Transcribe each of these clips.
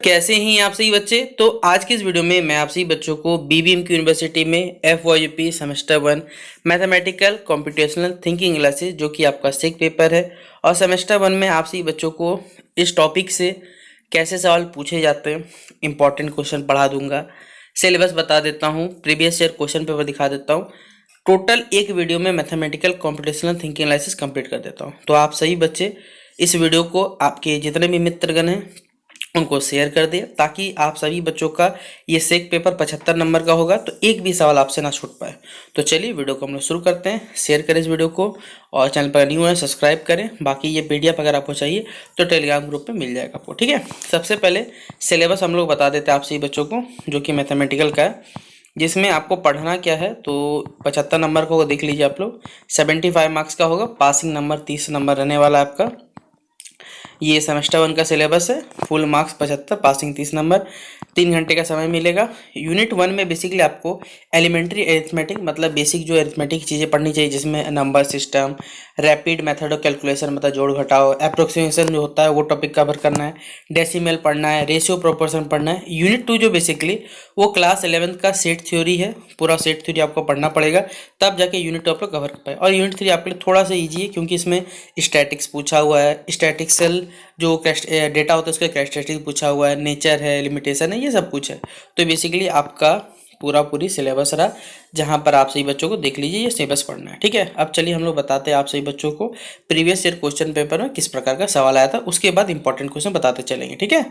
कैसे हैं आप सही बच्चे। तो आज की इस वीडियो में मैं आप सही बच्चों को बीबीएमक्यू यूनिवर्सिटी में FYUP semester 1 mathematical computational thinking classes जो कि आपका सिक पेपर है और सेमेस्टर 1 में आप सही बच्चों को इस टॉपिक से कैसे सवाल पूछे जाते हैं इंपॉर्टेंट क्वेश्चन पढ़ा दूंगा। सिलेबस बता देता हूँ, प्रीवियस ईयर क्वेश्चन पेपर दिखा देता हूँ। टोटल एक वीडियो में mathematical computational thinking analysis complete कर देता हूँ। तो आप सही बच्चे इस वीडियो को आपके जितने भी मित्रगण हैं उनको शेयर कर दिया ताकि आप सभी बच्चों का ये सेक पेपर 75 नंबर का होगा तो एक भी सवाल आपसे ना छूट पाए। तो चलिए वीडियो को हम लोग शुरू करते हैं। शेयर करें इस वीडियो को और चैनल पर न्यू है सब्सक्राइब करें। बाकी ये PDF अगर आपको चाहिए तो टेलीग्राम ग्रुप पे मिल जाएगा आपको, ठीक है। सबसे पहले सिलेबस हम लोग बता देते हैं आप सभी बच्चों को जो कि मैथमेटिकल का है, जिसमें आपको पढ़ना क्या है। तो 75 नंबर का होगा, देख लीजिए आप लोग। 75 मार्क्स का होगा, पासिंग नंबर 30 नंबर रहने वाला है आपका। ये सेमेस्टर 1 का सिलेबस है। Full marks 75, passing 30 number. 3 घंटे का समय मिलेगा। यूनिट 1 में बेसिकली आपको एलिमेंट्री एरिथमेटिक मतलब बेसिक जो एरिथमेटिक चीज़ें पढ़नी चाहिए, जिसमें number system, rapid method of calculation मतलब जोड़ घटाओ, अप्रोक्सीमेशन जो होता है वो टॉपिक कवर करना है, डेसिमल पढ़ना है, रेशियो प्रोपोर्शन पढ़ना है। यूनिट 2 जो बेसिकली वो क्लास 11th का सेट थ्योरी है, पूरा सेट थ्योरी आपको पढ़ना पड़ेगा तब जाके यूनिट 2 आप लोग कवर कर पाए। और यूनिट 3 आपके लिए थोड़ा सा ईजी है क्योंकि इसमें स्टैटिक्स पूछा हुआ है, स्टैटिक्सल जो डेटा होता है उसका कैरेक्टरिस्टिक पूछा हुआ है, नेचर है, लिमिटेशन है, ये सब कुछ है। तो बेसिकली आपका पूरी सिलेबस रहा जहाँ पर आप सही बच्चों को देख लीजिए ये सिलेबस पढ़ना है, ठीक है। अब चलिए हम लोग बताते हैं आप सही बच्चों को प्रीवियस ईयर क्वेश्चन पेपर में किस प्रकार का सवाल आया था, उसके बाद इंपॉर्टेंट क्वेश्चन बताते चलेंगे, ठीक है।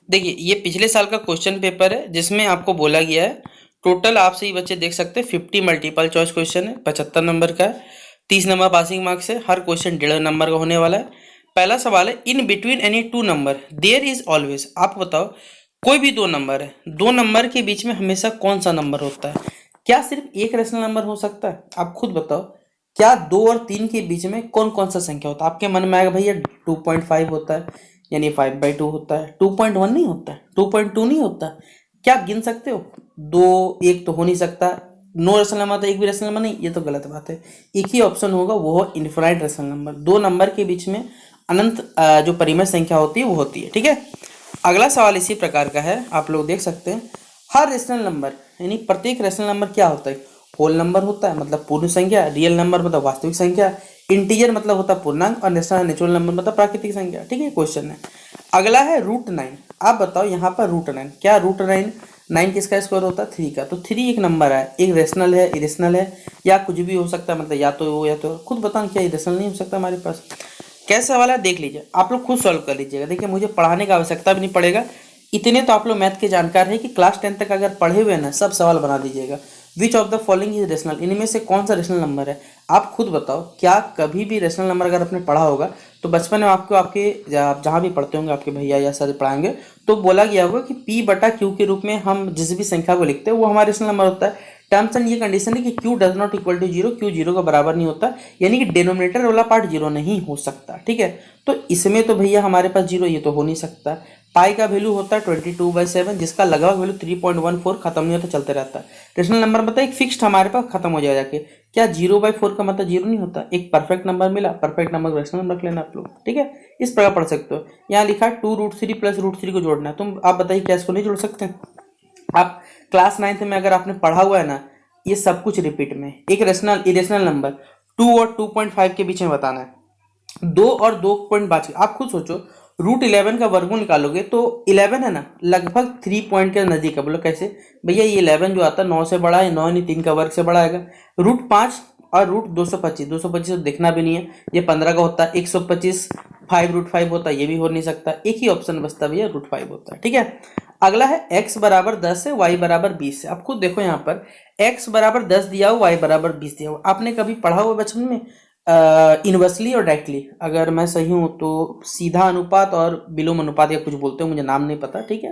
देखिए ये पिछले साल का क्वेश्चन पेपर है जिसमें आपको बोला गया है टोटल आप सही बच्चे देख सकते हैं 50 मल्टीपल चॉइस क्वेश्चन है, 75 नंबर का है, 30 नंबर पासिंग मार्क्स है, हर क्वेश्चन 1.5 नंबर का होने वाला है। पहला सवाल है in between any two number there is always, आप बताओ कोई भी दो नंबर है, दो नंबर के बीच में हमेशा कौन सा नंबर होता है। क्या सिर्फ एक रेशनल नंबर हो सकता है? आप खुद बताओ। क्या 2 और 3 के बीच में कौन कौन सा संख्या होता है? आपके मन में आएगा भैया 2.5 होता है, यानी 5/2 होता है, 2.1 नहीं होता है, 2.2 नहीं होता। क्या आप गिन सकते हो? दो एक तो हो नहीं सकता, नो रेशनल नंबर तो एक भी रेशनल नंबर नहीं, ये तो गलत बात है। एक ही ऑप्शन होगा, वो है इनफाइनाइट रेशनल नंबर। दो नंबर के बीच में अनंत जो परिमेय संख्या होती है वो होती है, ठीक है। अगला सवाल इसी प्रकार का है, आप लोग देख सकते हैं। हर रेशनल नंबर यानी प्रत्येक रेशनल नंबर क्या होता है? होल नंबर होता है मतलब पूर्ण संख्या, रियल नंबर मतलब वास्तविक संख्या, इंटीजर मतलब होता है पूर्णांक, और नेचुरल नंबर मतलब प्राकृतिक संख्या, ठीक है। क्वेश्चन है अगला है √9। आप बताओ यहाँ पर √9, क्या √9 किसका स्क्वायर होता है? 3 का। तो 3 एक नंबर है, एक रेशनल है, इरेशनल है, या कुछ भी हो सकता है, मतलब या तो वो या तो खुद बताओ क्या इरेशनल नहीं हो सकता हमारे पास? कैसा सवाल है देख लीजिए, आप लोग खुद सॉल्व कर लीजिएगा। देखिए मुझे पढ़ाने का आवश्यकता भी नहीं पड़ेगा, इतने तो आप लोग मैथ के जानकार हैं कि क्लास 10 तक अगर पढ़े हुए ना सब सवाल बना दीजिएगा। विच of the following is rational, इनमें से कौन सा रेशनल नंबर है? आप खुद बताओ। क्या कभी भी रेशनल नंबर अगर आपने पढ़ा होगा तो बचपन में आपको आपके जहाँ भी पढ़ते होंगे आपके भैया या सर पढ़ाएंगे तो बोला गया होगा कि P/Q के रूप में हम जिस भी संख्या को लिखते हैं वो हमारा रेशनल नंबर होता है। टर्म्स एंड ये कंडीशन है कि Q does not equal to 0, Q 0 का बराबर नहीं होता, यानी कि डिनोमिनेटर वाला पार्ट 0 नहीं हो सकता, ठीक है। तो इसमें तो भैया हमारे पास 0 ये तो हो नहीं सकता। पाई का वैल्यू होता है 22/7 जिसका लगभग वैल्यू 3.14 खत्म नहीं होता, चलते रहता है। रेशनल नंबर मतलब एक फिक्स्ड हमारे पास खत्म हो जाएगा। क्या 0/4 का मतलब 0 नहीं होता? एक परफेक्ट नंबर मिला, परफेक्ट नंबर रेशनल नंबर रख लेना आप लोग, ठीक है। इस प्रकार पढ़ सकते हो। यहाँ लिखा है 2√3 प्लस √3 को जोड़ना है, तुम आप बताइए क्या इसको नहीं जोड़ सकते? आप क्लास 9th में अगर आपने पढ़ा हुआ है ना ये सब कुछ रिपीट में, एक रेशनल इरेशनल नंबर 2 और 2.5 के बीच में बताना है, 2 और 2.5। आप खुद सोचो √11 का वर्गमूल निकालोगे तो 11 है ना लगभग 3 पॉइंट के नजदीक है। बोलो कैसे भैया? ये 11 जो आता है 9 से बड़ा है, 9 यानी 3 का वर्ग से बड़ा आएगा। √5 और √225, 225 तो देखना भी नहीं है, ये 15 का होता है। 125 5√5 होता है, ये भी हो नहीं सकता। एक ही ऑप्शन बचता भैया √5 होता है, ठीक है। अगला है x बराबर 10 है, y बराबर 20 है। आप खुद देखो यहाँ पर x बराबर 10 दिया हो, y बराबर 20 दिया हो। आपने कभी पढ़ा हुआ बचपन में इनवर्सली और डायरेक्टली? अगर मैं सही हूँ तो सीधा अनुपात और विलोम अनुपात या कुछ बोलते हो, मुझे नाम नहीं पता, ठीक है।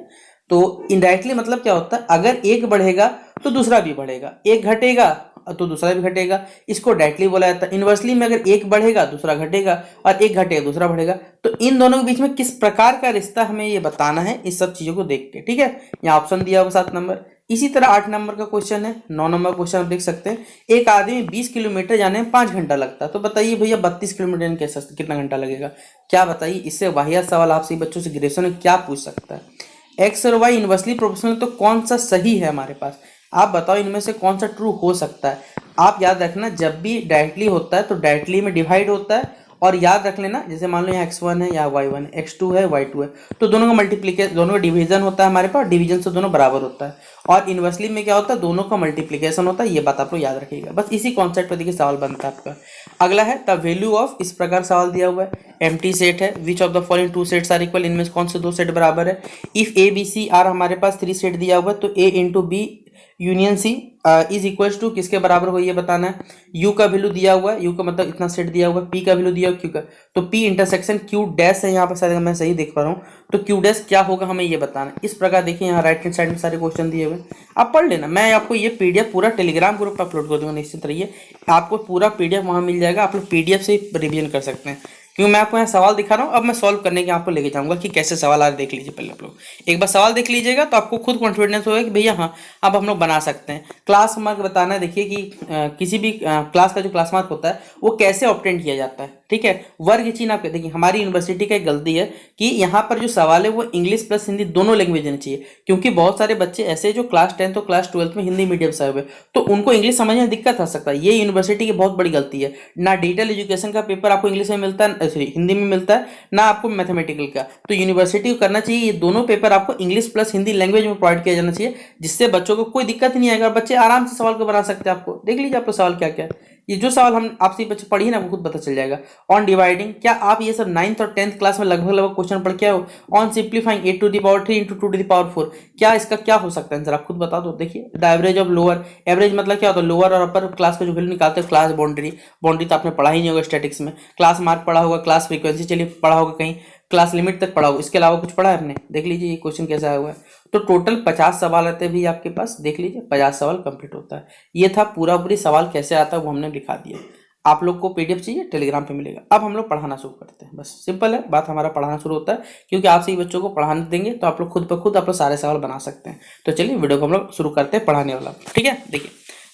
तो इनडायरेक्टली मतलब क्या होता है? अगर एक बढ़ेगा तो दूसरा भी बढ़ेगा, एक घटेगा तो दूसरा भी घटेगा, इसको डायरेक्टली बोला जाता है। इनवर्सली में अगर एक बढ़ेगा दूसरा घटेगा और एक घटेगा दूसरा बढ़ेगा, तो इन दोनों के बीच में किस प्रकार का रिश्ता हमें ये बताना है, इस सब चीजों को देख के। ठीक है, यहाँ ऑप्शन दिया होगा 7 नंबर। इसी तरह 8 नंबर का क्वेश्चन है, 9 नंबर क्वेश्चन आप देख सकते हैं। एक आदमी 20 किलोमीटर जाने में 5 घंटा लगता है, तो बताइए भैया 32 किलोमीटर जाने कैसे कितना घंटा लगेगा, क्या बताइए। इससे वाहियात सवाल आपसे बच्चों से ग्रेजुएशन में क्या पूछ सकता है। एक्स और वाई इन्वर्सली प्रोपोर्शनल, तो कौन सा सही है हमारे पास, आप बताओ इनमें से कौन सा ट्रू हो सकता है। आप याद रखना, जब भी डायरेक्टली होता है तो डायरेक्टली में डिवाइड होता है, और याद रख लेना जैसे मान लो यहाँ x1 है, यहाँ y1 है, x2 है, y2 है, तो दोनों का मल्टीप्लीकेशन, दोनों का डिवीजन होता है हमारे पास, डिवीजन से दोनों बराबर होता है। और इनवर्सली में क्या होता है, दोनों का मल्टीप्लीकेशन होता है। ये बात आप लोग याद रखिएगा, बस इसी कॉन्सेप्ट पर देखिए सवाल बनता है आपका। अगला है द वैल्यू ऑफ, इस प्रकार सवाल दिया हुआ है। एम्प्टी सेट है, which of the following 2 sets are equal, इनमें से कौन से 2 सेट बराबर है। If A B C are, हमारे पास 3 सेट दिया हुआ है, तो A into B union C is equals to किसके बराबर हो, ये बताना है। यू का वैल्यू दिया हुआ है, यू का मतलब इतना सेट दिया हुआ है। पी का वैल्यू दिया हुआ क्यू का, तो पी इंटरसेक्शन क्यू डैश है यहाँ पर, शायद मैं सही देख पा रहा हूँ, तो क्यू डैश क्या होगा हमें ये बताना है। इस प्रकार देखिए यहाँ राइट हैंड साइड में सारे क्वेश्चन दिए हुए, आप पढ़ लेना। मैं आपको ये पीडीएफ पूरा टेलीग्राम ग्रुप पर अपलोड कर दूंगा, निश्चित रहिए आपको पूरा पीडीएफ वहाँ मिल जाएगा, आप लोग पीडीएफ से रिवीजन कर सकते हैं। क्योंकि मैं आपको यहाँ सवाल दिखा रहा हूँ, अब मैं सॉल्व करने के आपको लेके जाऊंगा कि कैसे सवाल आ रहे, देख लीजिए पहले आप लोग एक बार सवाल देख लीजिएगा, तो आपको खुद कॉन्फिडेंस होगा कि भैया हाँ अब हम लोग बना सकते हैं। क्लास मार्क बताना है, देखिए कि किसी भी क्लास का जो क्लास मार्क होता है वो कैसे ऑब्टेन किया जाता है। ठीक है, वर्ग चिन्ह आप देखिए, हमारी यूनिवर्सिटी का एक गलती है कि यहाँ पर जो सवाल है वो इंग्लिश प्लस हिंदी दोनों लैंग्वेज देनी चाहिए, क्योंकि बहुत सारे बच्चे ऐसे जो क्लास 10 और क्लास 12 में हिंदी मीडियम से हुए, तो उनको इंग्लिश समझने में दिक्कत आ सकता है। ये यूनिवर्सिटी की बहुत बड़ी गलती है। ना डिजिटल एजुकेशन का पेपर आपको इंग्लिश में मिलता है, सॉरी हिंदी में मिलता है, ना आपको मैथमेटिकल का। तो यूनिवर्सिटी को करना चाहिए ये दोनों पेपर आपको इंग्लिश प्लस हिंदी लैंग्वेज में प्रोवाइड किया जाना चाहिए, जिससे बच्चों को कोई दिक्कत नहीं आएगा, बच्चे आराम से सवाल को बना सकते हैं। आपको देख लीजिए आपको सवाल क्या क्या है, ये जो सवाल हम आपसे बच्चे पढ़िए ना वो खुद पता चल जाएगा। ऑन डिवाइडिंग, क्या आप ये सब 9th और 10th क्लास में लगभग क्वेश्चन पढ़ के आओ। On simplifying 8 to the power 3 into 2 to the power 4, क्या इसका क्या हो सकता है आंसर, आप खुद बता दो। देखिए the average of lower, average मतलब क्या होता है, लोअर और अपर क्लास का जो वैल्यू निकालते हैं। क्लास बाउंड्री, बाउंड्री तो आपने पढ़ा ही नहीं होगा स्टैटिक्स में। क्लास मार्क पढ़ा होगा, क्लास फ्रीक्वेंसी चलिए पढ़ा होगा कहीं, क्लास लिमिट तक पढ़ा होगा, इसके अलावा कुछ पढ़ा है आपने, देख लीजिए ये क्वेश्चन कैसा हुआ है। तो टोटल 50 सवाल आते हैं भी आपके पास, देख लीजिए 50 सवाल कंप्लीट होता है। ये था पूरा पूरी सवाल कैसे आता है वो हमने लिखा दिया। आप लोग को पीडीएफ चाहिए टेलीग्राम पे मिलेगा। अब हम लोग पढ़ाना शुरू करते हैं, बस सिंपल है बात, हमारा पढ़ाना शुरू होता है, क्योंकि आप सही बच्चों को पढ़ाने देंगे तो आप लोग खुद ब खुद आप लोग सारे सवाल बना सकते हैं। तो चलिए वीडियो को हम लोग शुरू करते हैं पढ़ाने वाला। ठीक है, देखिए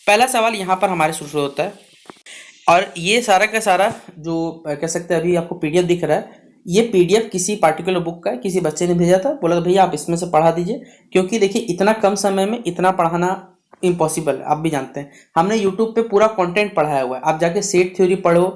पहला सवाल यहाँ पर हमारे शुरू होता है, और ये सारा का सारा जो कह सकते हैं अभी आपको पीडीएफ दिख रहा है, ये पीडीएफ किसी पार्टिकुलर बुक का है, किसी बच्चे ने भेजा था, बोला भैया आप इसमें से पढ़ा दीजिए, क्योंकि देखिए इतना कम समय में इतना पढ़ाना इम्पॉसिबल है, आप भी जानते हैं। हमने यूट्यूब पे पूरा कंटेंट पढ़ाया हुआ है, आप जाके सेट थ्योरी पढ़ो,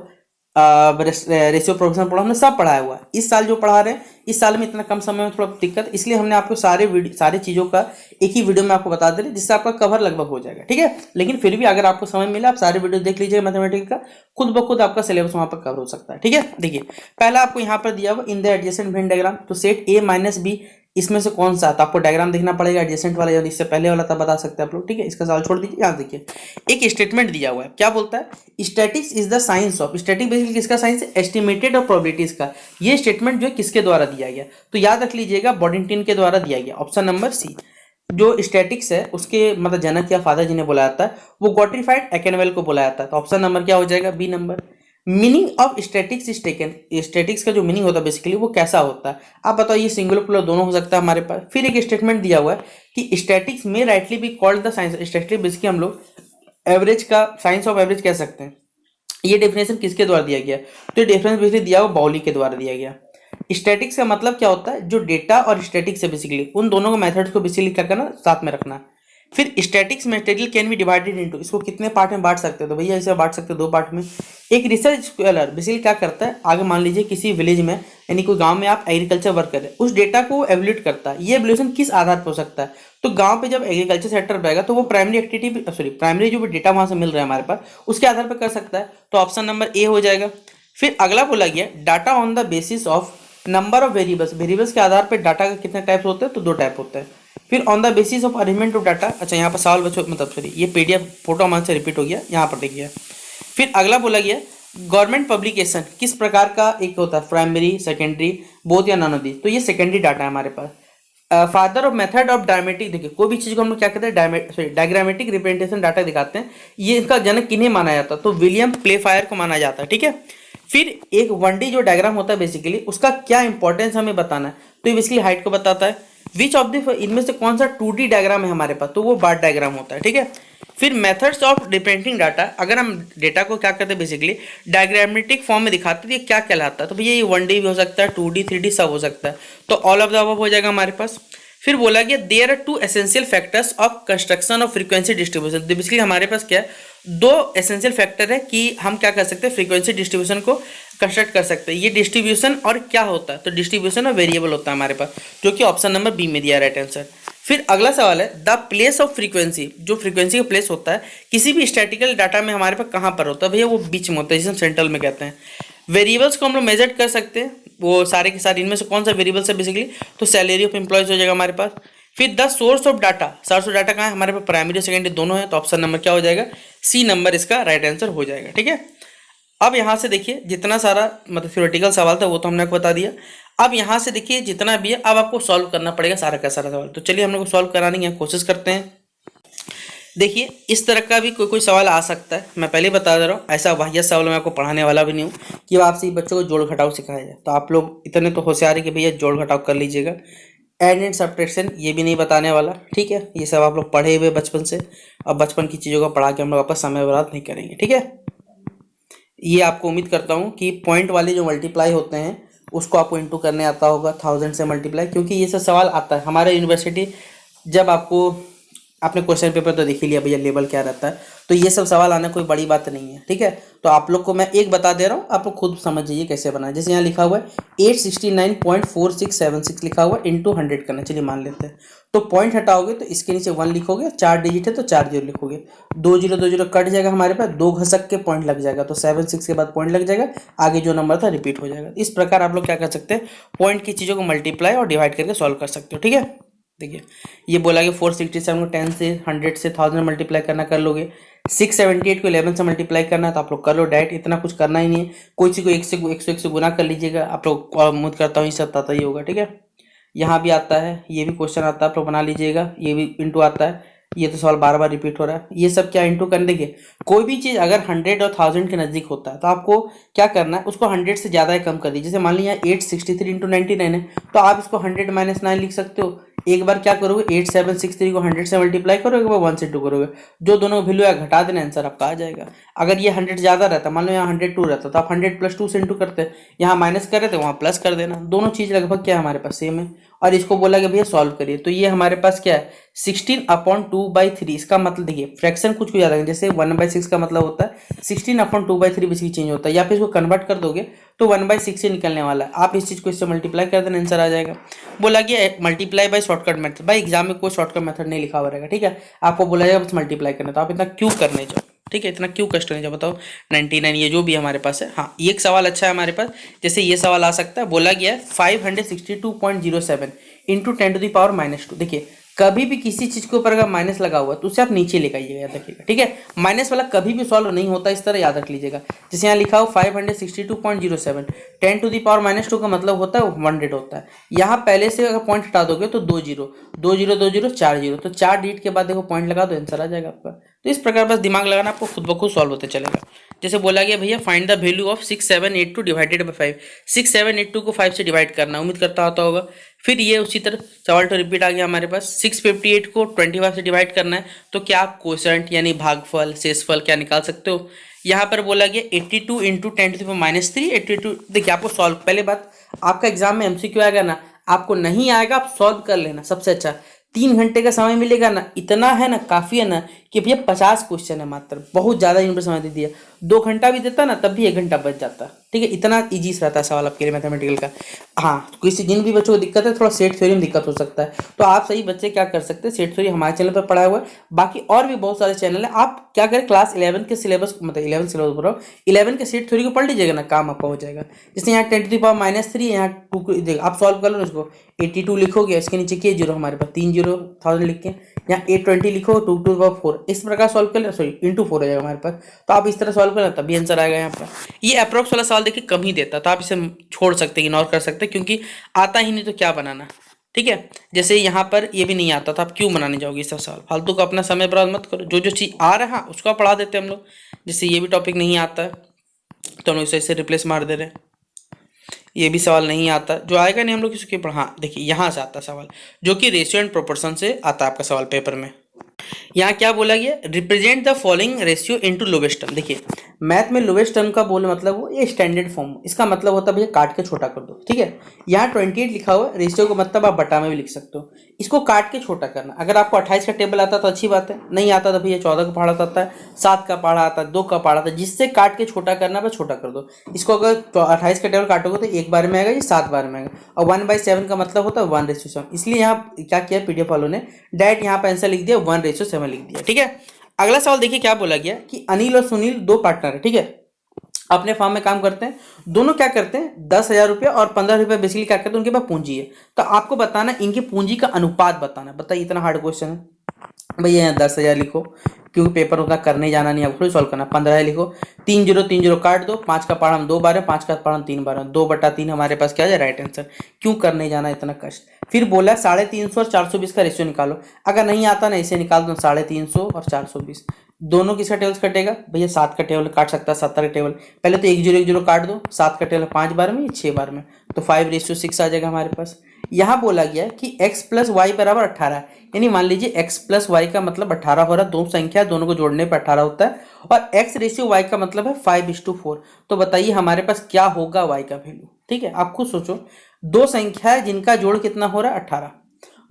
रेशियो प्रोपोर्शन पढ़ो, हमने सब पढ़ाया हुआ है। इस साल जो पढ़ा रहे हैं, इस साल में इतना कम समय में थोड़ा दिक्कत, इसलिए हमने आपको सारे चीज़ों का एक ही वीडियो में आपको बता दे रहे, जिससे आपका कवर लगभग हो जाएगा। ठीक है, लेकिन फिर भी अगर आपको समय मिला आप सारे वीडियो देख लीजिए मैथमेटिक्स का, खुद ब खुद आपका सिलेबस वहाँ पर कवर हो सकता है। ठीक है, देखिए पहला आपको यहाँ पर दिया हुआ in the adjacent Venn diagram, तो सेट ए माइनस बी इसमें से कौन सा, तो आपको डायग्राम देखना पड़ेगा एडजेसेंट वाला या इससे पहले वाला, तब बता सकते हैं आप लोग। ठीक है, इसका सवाल छोड़ दीजिए। यहाँ देखिए एक स्टेटमेंट दिया हुआ है, क्या बोलता है, statics is the science of, static basically किसका साइंस है, एस्टिमेटेड ऑफ प्रोबेबिलिटीज का। ये स्टेटमेंट जो है किसके द्वारा दिया गया, तो याद रख लीजिएगा बॉडिंगटन के द्वारा दिया गया, ऑप्शन नंबर सी। जो स्टैटिक्स है उसके मतलब जनक या फादर जिन्हें बोला जाता है वो गॉटफ्राइड एकेनवेल को बोला जाता है, तो ऑप्शन नंबर क्या हो जाएगा, B number. Meaning of statics is taken, statics का जो मीनिंग होता है बेसिकली वो कैसा होता है, आप बताओ। ये सिंगुलर प्लूरल दोनों हो सकता है हमारे पास। फिर एक स्टेटमेंट दिया हुआ है कि स्टैटिक्स में rightly be called the science, statics basically हम लोग एवरेज का साइंस ऑफ एवरेज कह सकते हैं। ये डेफिनेशन किसके द्वारा दिया गया, तो ये डेफिनेशन बेसिकली दिया हुआ बाउली के द्वारा दिया गया। स्टैटिक्स का मतलब क्या होता है, जो डेटा और स्टैटिक्स है बेसिकली उन दोनों को मेथड्स को बेसिकली क्या करना, साथ में रखना। फिर statics material can be divided into, इसको कितने पार्ट में बांट सकते हैं, तो भैया इसे बांट सकते हैं 2 पार्ट में। एक रिसर्च स्कॉलर बेसिकली क्या करता है, आगे मान लीजिए किसी विलेज में यानी कोई गांव में आप एग्रीकल्चर वर्क कर रहे हैं, उस डेटा को एवल्यूएट करता है। ये एवल्यूएशन किस आधार पर हो सकता है, तो गांव पे जब एग्रीकल्चर सेक्टर रहेगा तो वो प्राइमरी एक्टिविटी सॉरी प्राइमरी जो भी डेटा वहां से मिल रहा है हमारे पास उसके आधार पर कर सकता है, तो ऑप्शन नंबर ए हो जाएगा। फिर अगला बोला गया data on the basis of number of variables, variables के आधार पर डाटा का कितने टाइप्स होते हैं, तो 2 टाइप होते हैं। फिर on the basis of arrangement of data, अच्छा यहाँ पर सवाल बच्चों मतलब सॉरी ये पीडीएफ फोटो हमारे से रिपीट हो गया, यहाँ पर देखिए। फिर अगला बोला गया गवर्नमेंट पब्लिकेशन किस प्रकार का एक होता है, प्राइमरी सेकेंडरी बोथ या नॉन ऑफ दी, तो ये सेकेंडरी डाटा है हमारे पास। Father of method of diametric, देखिए कोई भी चीज को हम लोग क्या कहते हैं, डायग्रामेटिक रिप्रेजेंटेशन डाटा दिखाते हैं, ये इसका जनक किन्हें माना जाता है, तो विलियम प्लेफायर को माना जाता है, ठीक है। फिर एक 1D जो डायग्राम होता है बेसिकली उसका क्या इंपॉर्टेंस हमें बताना है, तो ये बेसिकली हाइट को बताता है। विच ऑफ द इनमें से कौन सा 2D डायग्राम है हमारे पास, तो वो बार डायग्राम होता है, ठीक है। फिर मेथड्स ऑफ रिप्रेजेंटिंग डाटा, अगर हम डेटा को क्या करते हैं बेसिकली डायग्रामेटिक फॉर्म में दिखाते हैं तो ये क्या कहलाता है, तो भैया ये 1D भी हो सकता है, 2D 3D सब हो सकता है, तो ऑल ऑफ द अबव हो जाएगा हमारे पास। फिर बोला गया there are 2 essential factors of construction of frequency distribution, तो बेसिकली हमारे पास क्या है, 2 एसेंशियल फैक्टर है कि हम क्या कर सकते हैं फ्रीक्वेंसी डिस्ट्रीब्यूशन को कंस्ट्रक्ट कर सकते हैं। ये डिस्ट्रीब्यूशन और क्या होता है, तो डिस्ट्रीब्यूशन और वेरिएबल होता है हमारे पास, जो कि ऑप्शन नंबर बी में दिया है राइट आंसर। फिर अगला सवाल है द प्लेस ऑफ फ्रीक्वेंसी, जो फ्रीक्वेंसी का प्लेस होता है किसी भी स्टैटिकल डाटा में हमारे पास कहाँ पर होता है, भैया वो बीच में होता है, जिसे हम सेंट्रल में कहते हैं। वेरिएबल्स को हम लोग मेजर कर सकते हैं, वो सारे के सारे, इनमें से कौन सा वेरिएबल्स है बेसिकली, तो सैलरी ऑफ एम्प्लॉयज हो जाएगा हमारे पास। फिर the source of data, source of data कहाँ है हमारे पास, प्राइमरी सेकेंडरी दोनों है, तो ऑप्शन नंबर क्या हो जाएगा, सी नंबर इसका राइट आंसर हो जाएगा, ठीक है। अब यहाँ से देखिए जितना सारा मतलब थ्योरेटिकल सवाल था वो तो हमने आपको बता दिया। अब यहाँ से देखिए जितना भी है अब आपको सॉल्व करना पड़ेगा सारा का सारा सवाल, तो चलिए हम लोग सॉल्व कराने की कोशिश करते हैं। देखिए इस तरह का भी कोई कोई सवाल आ सकता है, मैं पहले बता दे रहा हूँ, ऐसा वाहियात सवाल मैं आपको पढ़ाने वाला भी नहीं हूँ कि आपसे बच्चों को जोड़ घटाव सिखाया जाए, तो आप लोग इतने तो होशियार है कि भैया जोड़ घटाव कर लीजिएगा। एंड सब्ट्रैक्शन ये भी नहीं बताने वाला, ठीक है, ये सब आप लोग पढ़े हुए बचपन से, अब बचपन की चीज़ों को पढ़ा के हम लोग आपस समय बर्बाद नहीं करेंगे, ठीक है। ये आपको उम्मीद करता हूँ कि पॉइंट वाले जो मल्टीप्लाई होते हैं उसको आपको इंटू करने आता होगा 1000 से मल्टीप्लाई, क्योंकि ये सब सवाल आता है हमारे यूनिवर्सिटी। जब आपको आपने क्वेश्चन पेपर तो देख ही लिया भैया लेवल क्या रहता है, तो ये सब सवाल आना कोई बड़ी बात नहीं है, ठीक है। तो आप लोग को मैं एक बता दे रहा हूँ, आप लोग खुद समझ जाइए कैसे बनाए। जैसे यहाँ लिखा हुआ है 869.4676 लिखा हुआ इंटू 100 करना, चलिए मान लेते हैं। तो पॉइंट हटाओगे तो इसके नीचे 1 लिखोगे, 4 डिजिट है तो 4 जीरो लिखोगे, 2 0 कट जाएगा हमारे पास, 2 घसक के पॉइंट लग जाएगा, तो 7 6 के बाद पॉइंट लग जाएगा, आगे जो नंबर था रिपीट हो जाएगा। इस प्रकार आप लोग क्या कर सकते हैं, पॉइंट की चीज़ों को मल्टीप्लाई और डिवाइड करके सॉल्व कर सकते हो, ठीक है। देखिए ये बोला कि 467 को 10 से 100 से 1000 मल्टीप्लाई करना कर लोगे, 678 को 11 से मल्टीप्लाई करना है तो आप लोग कर लो डायरेक्ट, इतना कुछ करना ही नहीं है। कोई चीज़ को 101 से गुना कर लीजिएगा, आप लोग उम्मीद करता हूँ ये सब आता ही होगा, ठीक है। यहाँ भी आता है, ये भी क्वेश्चन आता है, आप लोग बना लीजिएगा, ये भी इंटू आता है, ये तो सवाल बार बार रिपीट हो रहा है, ये सब क्या इंटू करने के। कोई भी चीज़ अगर 100 और 1000 के नज़दीक होता है तो आपको क्या करना है, उसको 100 से ज़्यादा कम कर दीजिए। जैसे मान लीजिए 863 इंटू 99 है, तो आप इसको 100 - 9 लिख सकते हो। एक बार क्या करोगे 8763 को 100 से मल्टीप्लाई करोगे, एक बार 1 से 2 करोगे, जो दोनों वैल्यू है घटा देना, आंसर आपका आ जाएगा। अगर ये 100 ज़्यादा रहता, मान लो यहाँ 102 रहता, तो आप 100 + 2 से इंटू करते हैं, यहाँ माइनस कर रहे थे वहाँ प्लस कर देना, दोनों चीज़ लगभग क्या है हमारे पास सेम है। और इसको बोला कि भैया सॉल्व करिए, तो ये हमारे पास क्या है 16/2/3, इसका मतलब देखिए फ्रैक्शन कुछ ज़्यादा है, जैसे 1/6 का मतलब होता है 16/2/3 बेसिकली चेंज होता है, या फिर इसको कन्वर्ट कर दोगे तो 1/6 से निकलने वाला है। आप इस चीज़ को इससे मल्टीप्लाई कर देना, आंसर आ जाएगा। बोला गया मल्टीप्लाई बाय शॉर्टकट मेथड, भाई एग्जाम में कोई शॉर्टकट मेथड नहीं लिखा हुआ रहेगा, ठीक है। आपको बोला जाएगा बस मल्टीप्लाई करना, तो आप इतना क्यों करने जाओ, ठीक है, इतना क्यों कष्ट नहीं जाओ, बताओ 99 ये जो भी हमारे पास है। हाँ एक सवाल अच्छा है हमारे पास, जैसे ये सवाल आ सकता है, बोला गया है 562.07 इंटू 10⁻²। देखिए कभी भी किसी चीज़ के ऊपर अगर माइनस लगा हुआ है तो उसे आप नीचे लेकर आइएगा, याद रखिएगा, ठीक है। माइनस वाला कभी भी सॉल्व नहीं होता, इस तरह याद रख लीजिएगा। जैसे यहाँ लिखा हो 562.07, 10⁻² का मतलब होता है 100 होता है। यहाँ पहले से अगर पॉइंट हटा दोगे तो 2 0 2 0 2 0 4 0, तो 4 डिजिट के बाद देखो पॉइंट लगा दो, आंसर आ जाएगा आपका। तो इस प्रकार बस दिमाग लगाना, आपको खुद ब खुद सॉल्व होते चलेगा। जैसे बोला गया भैया find the value of 6782 divided by 5, 6782 को 5 से डिवाइड करना, उम्मीद करता होगा। फिर ये उसी तरह सवाल तो रिपीट आ गया हमारे पास, 658 को 25 से डिवाइड करना है, तो क्या आप क्वोशंट यानी भागफल शेषफल क्या निकाल सकते हो। यहाँ पर बोला गया 82 इंटू 10⁻³ 82। देखिए आपको सॉल्व, पहले बात आपका एग्जाम में MCQ आएगा ना, आपको नहीं आएगा आप सॉल्व कर लेना, सबसे अच्छा 3 घंटे का समय मिलेगा ना, इतना है ना काफ़ी है ना कि भैया 50 क्वेश्चन है मात्र, बहुत ज़्यादा यूनिवर्स समय दे दिया। 2 घंटा भी देता ना तब भी 1 घंटा बच जाता, ठीक है। इतना ईजी रहता है सवाल आपके लिए मैथमेटिकल का। हाँ किसी जिन भी बच्चों को दिक्कत है, थोड़ा सेट थ्योरी में दिक्कत हो सकता है, तो आप सही बच्चे क्या कर सकते हैं, सेट थ्योरी हमारे चैनल पर पढ़ा हुआ है, बाकी और भी बहुत सारे चैनल है। आप क्या करें क्लास 11 के सिलेबस, मतलब 11 सिलेबस बोल रहा हूँ, 11 के सेट थ्योरी को पढ़ लीजिएगा ना, काम आपका हो जाएगा। जैसे यहाँ 10⁻³ यहाँ 2 आप सॉल्व कर लो इसको, 82 लिखोगे, इसके नीचे के जीरो हमारे पास 3 0 1000 लिख के, यहाँ 820 लिखो 2 2 4, इस प्रकार सॉल्व कर ले, सॉरी इंटू 4 हो जाएगा हमारे पास। तो आप इस तरह सॉल्व करें तभी आंसर आएगा यहाँ पर। ये अप्रोक्स वाला सवाल देखिए कम ही देता, तो आप इसे छोड़ सकते हैं, इग्नोर कर सकते हैं, क्योंकि आता ही नहीं तो क्या बनाना। ठीक है। जैसे यहाँ पर ये भी नहीं आता तो आप क्यों बनाने जाओगे इसका सवाल, फालतू का अपना समय बर्बाद मत करो। जो जो चीज़ आ रहा है उसको पढ़ा देते हैं हम लोग। जैसे ये भी टॉपिक नहीं आता है तो हम लोग इसे रिप्लेस मार दे रहे हैं। ये भी सवाल नहीं आता, जो आएगा नहीं हम लोग इसके पढ़ा। हाँ देखिए यहाँ से आता सवाल, जो कि रेशियो एंड प्रोपोर्शन से आता है आपका सवाल पेपर में। यहाँ क्या बोला गया, represent the following ratio into lowest term. देखिए मैथ में लोवेस्ट टर्म का बोल मतलब वो ये स्टैंडर्ड फॉर्म, इसका मतलब होता है भैया काट के छोटा कर दो। ठीक है, यहाँ 28 लिखा हुआ है, रेशियो का मतलब आप बटा में भी लिख सकते हो। इसको काट के छोटा करना, अगर आपको 28 का टेबल आता तो अच्छी बात है, नहीं आता तो भैया 14 का पहाड़ा आता है, 7 का पहाड़ा आता है, 2 का पहाड़ा आता है, जिससे काट के छोटा करना बस छोटा कर दो। इसको अगर 28 का टेबल काटोगे तो एक बार में आएगा, ये 7 बार में आएगा। और 1/7 का मतलब होता है 1:7, इसलिए यहाँ क्या किया पीडीएफ वालों ने डायरेक्ट यहाँ पर आंसर लिख दिया 1:7 लिख दिया। ठीक है, अगला सवाल देखिए क्या बोला गया कि अनिल और सुनील दो पार्टनर है। ठीक है, अपने फार्म में काम करते हैं, दोनों क्या करते हैं 10,000 रुपया और 15 रुपया बेसिकली क्या करते हैं, उनके पास पूंजी है। तो आपको बताना इनकी पूंजी का अनुपात बताना। बताइए, इतना हार्ड क्वेश्चन है भैया। यहाँ 10,000 लिखो, क्योंकि पेपर उतना करने जाना नहीं, आपको सॉल्व करना। 15 लिखो, 3 0 3 0 काट दो, 5 का पहाड़ा हम 2 बार है, 5 का पहाड़ा 3 बार है, 2/3 हमारे पास क्या है राइट आंसर। क्यों करने जाना इतना कष्ट। फिर बोला 350 और 420 का रेशियो निकालो। अगर नहीं आता ना इसे निकाल दो, 350 और 420 दोनों किसका टेबल कटेगा भैया, 7 का टेबल काट सकता है, 70 का टेबल। पहले तो 1 0 1 0 काट दो, 7 का टेबल 5 बार में, 6 बार में, तो 5:6 आ जाएगा हमारे पास। यहाँ बोला गया कि x + y = 18, यानी मान लीजिए x + y का मतलब 18 हो रहा है। दो संख्या दोनों को जोड़ने पर 18 होता है, और x/y का मतलब है 5:4। तो बताइए हमारे पास क्या होगा y का वैल्यू। ठीक है, आप खुद सोचो, दो संख्या है जिनका जोड़ कितना हो रहा है 18,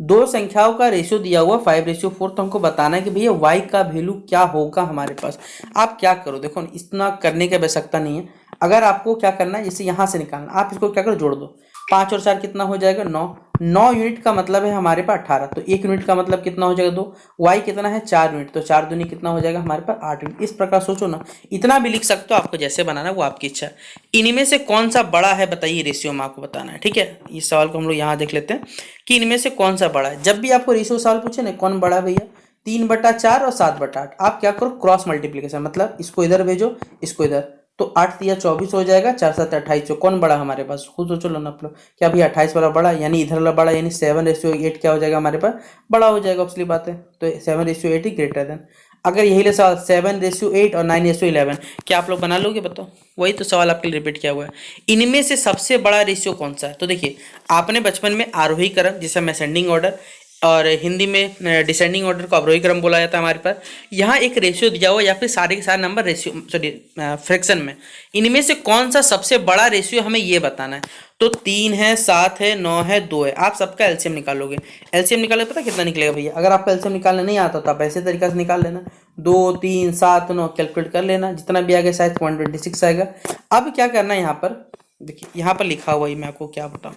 दो संख्याओं का रेशियो दिया हुआ 5:4, तो हमको बताना है कि भैया y का वैल्यू क्या होगा हमारे पास। आप क्या करो, देखो इतना करने की आवश्यकता नहीं है। अगर आपको क्या करना है, जैसे यहाँ से निकालना, आप इसको क्या करो जोड़ दो, 5 और 4 कितना हो जाएगा 9। 9 यूनिट का मतलब है हमारे पास 18, तो 1 यूनिट का मतलब कितना हो जाएगा 2। y कितना है 4 यूनिट, तो 4 दूनी कितना हो जाएगा हमारे पास 8 यूनिट। इस प्रकार सोचो ना, इतना भी लिख सकते हो, आपको जैसे बनाना है वो आपकी इच्छा। इनमें से कौन सा बड़ा है बताइए, रेशियो में आपको बताना है। ठीक है, इस सवाल को हम लोग यहाँ देख लेते हैं कि इनमें से कौन सा बड़ा है। जब भी आपको रेशियो सवाल पूछे ना कौन बड़ा है भैया, 3/4 और 7/8, आप क्या करो क्रॉस मल्टीप्लीकेशन, मतलब इसको इधर भेजो इसको इधर, तो 8 × 3 = 24 हो जाएगा, 4 × 7 = 28। कौन बड़ा हमारे पास, खुद सोचो लो ना आप लोग, क्या भैया 28 वाला बड़ा, यानी इधर वाला बड़ा, यानी 7:8 क्या हो जाएगा हमारे पास, बड़ा हो जाएगा, असली बात है। तो 7:8 ही ग्रेटर देन। अगर यही ले सवाल 7:8 और 9:11, क्या आप लोग बना लोगे बताओ। वही तो सवाल आपके लिए रिपीट किया हुआ है, इनमें से सबसे बड़ा रेशियो कौन सा है। तो देखिए आपने बचपन में आरोही क्रम, जिसे हम असेंडिंग ऑर्डर, और हिंदी में डिसेंडिंग ऑर्डर को अवरोही क्रम बोला जाता है हमारे पास। यहाँ एक रेशियो दिया हुआ, या फिर सारे के सारे नंबर रेशियो सॉरी फ्रैक्शन में, इनमें से कौन सा सबसे बड़ा रेशियो हमें ये बताना है। तो 3 है, 7 है, 9 है, 2 है। आप सबका एलसीएम निकालोगे, एलसीएम निकाले पता कितना निकलेगा भैया। अगर आपका एलसीएम निकालना नहीं आता तो आप ऐसे तरीका से निकाल लेना, 2 3 7 9 कैलकुलेट कर लेना, जितना भी आएगा शायद 126 आएगा। अब क्या करना है, यहाँ पर देखिए, यहाँ पर लिखा हुआ है, मैं आपको क्या बताऊँ,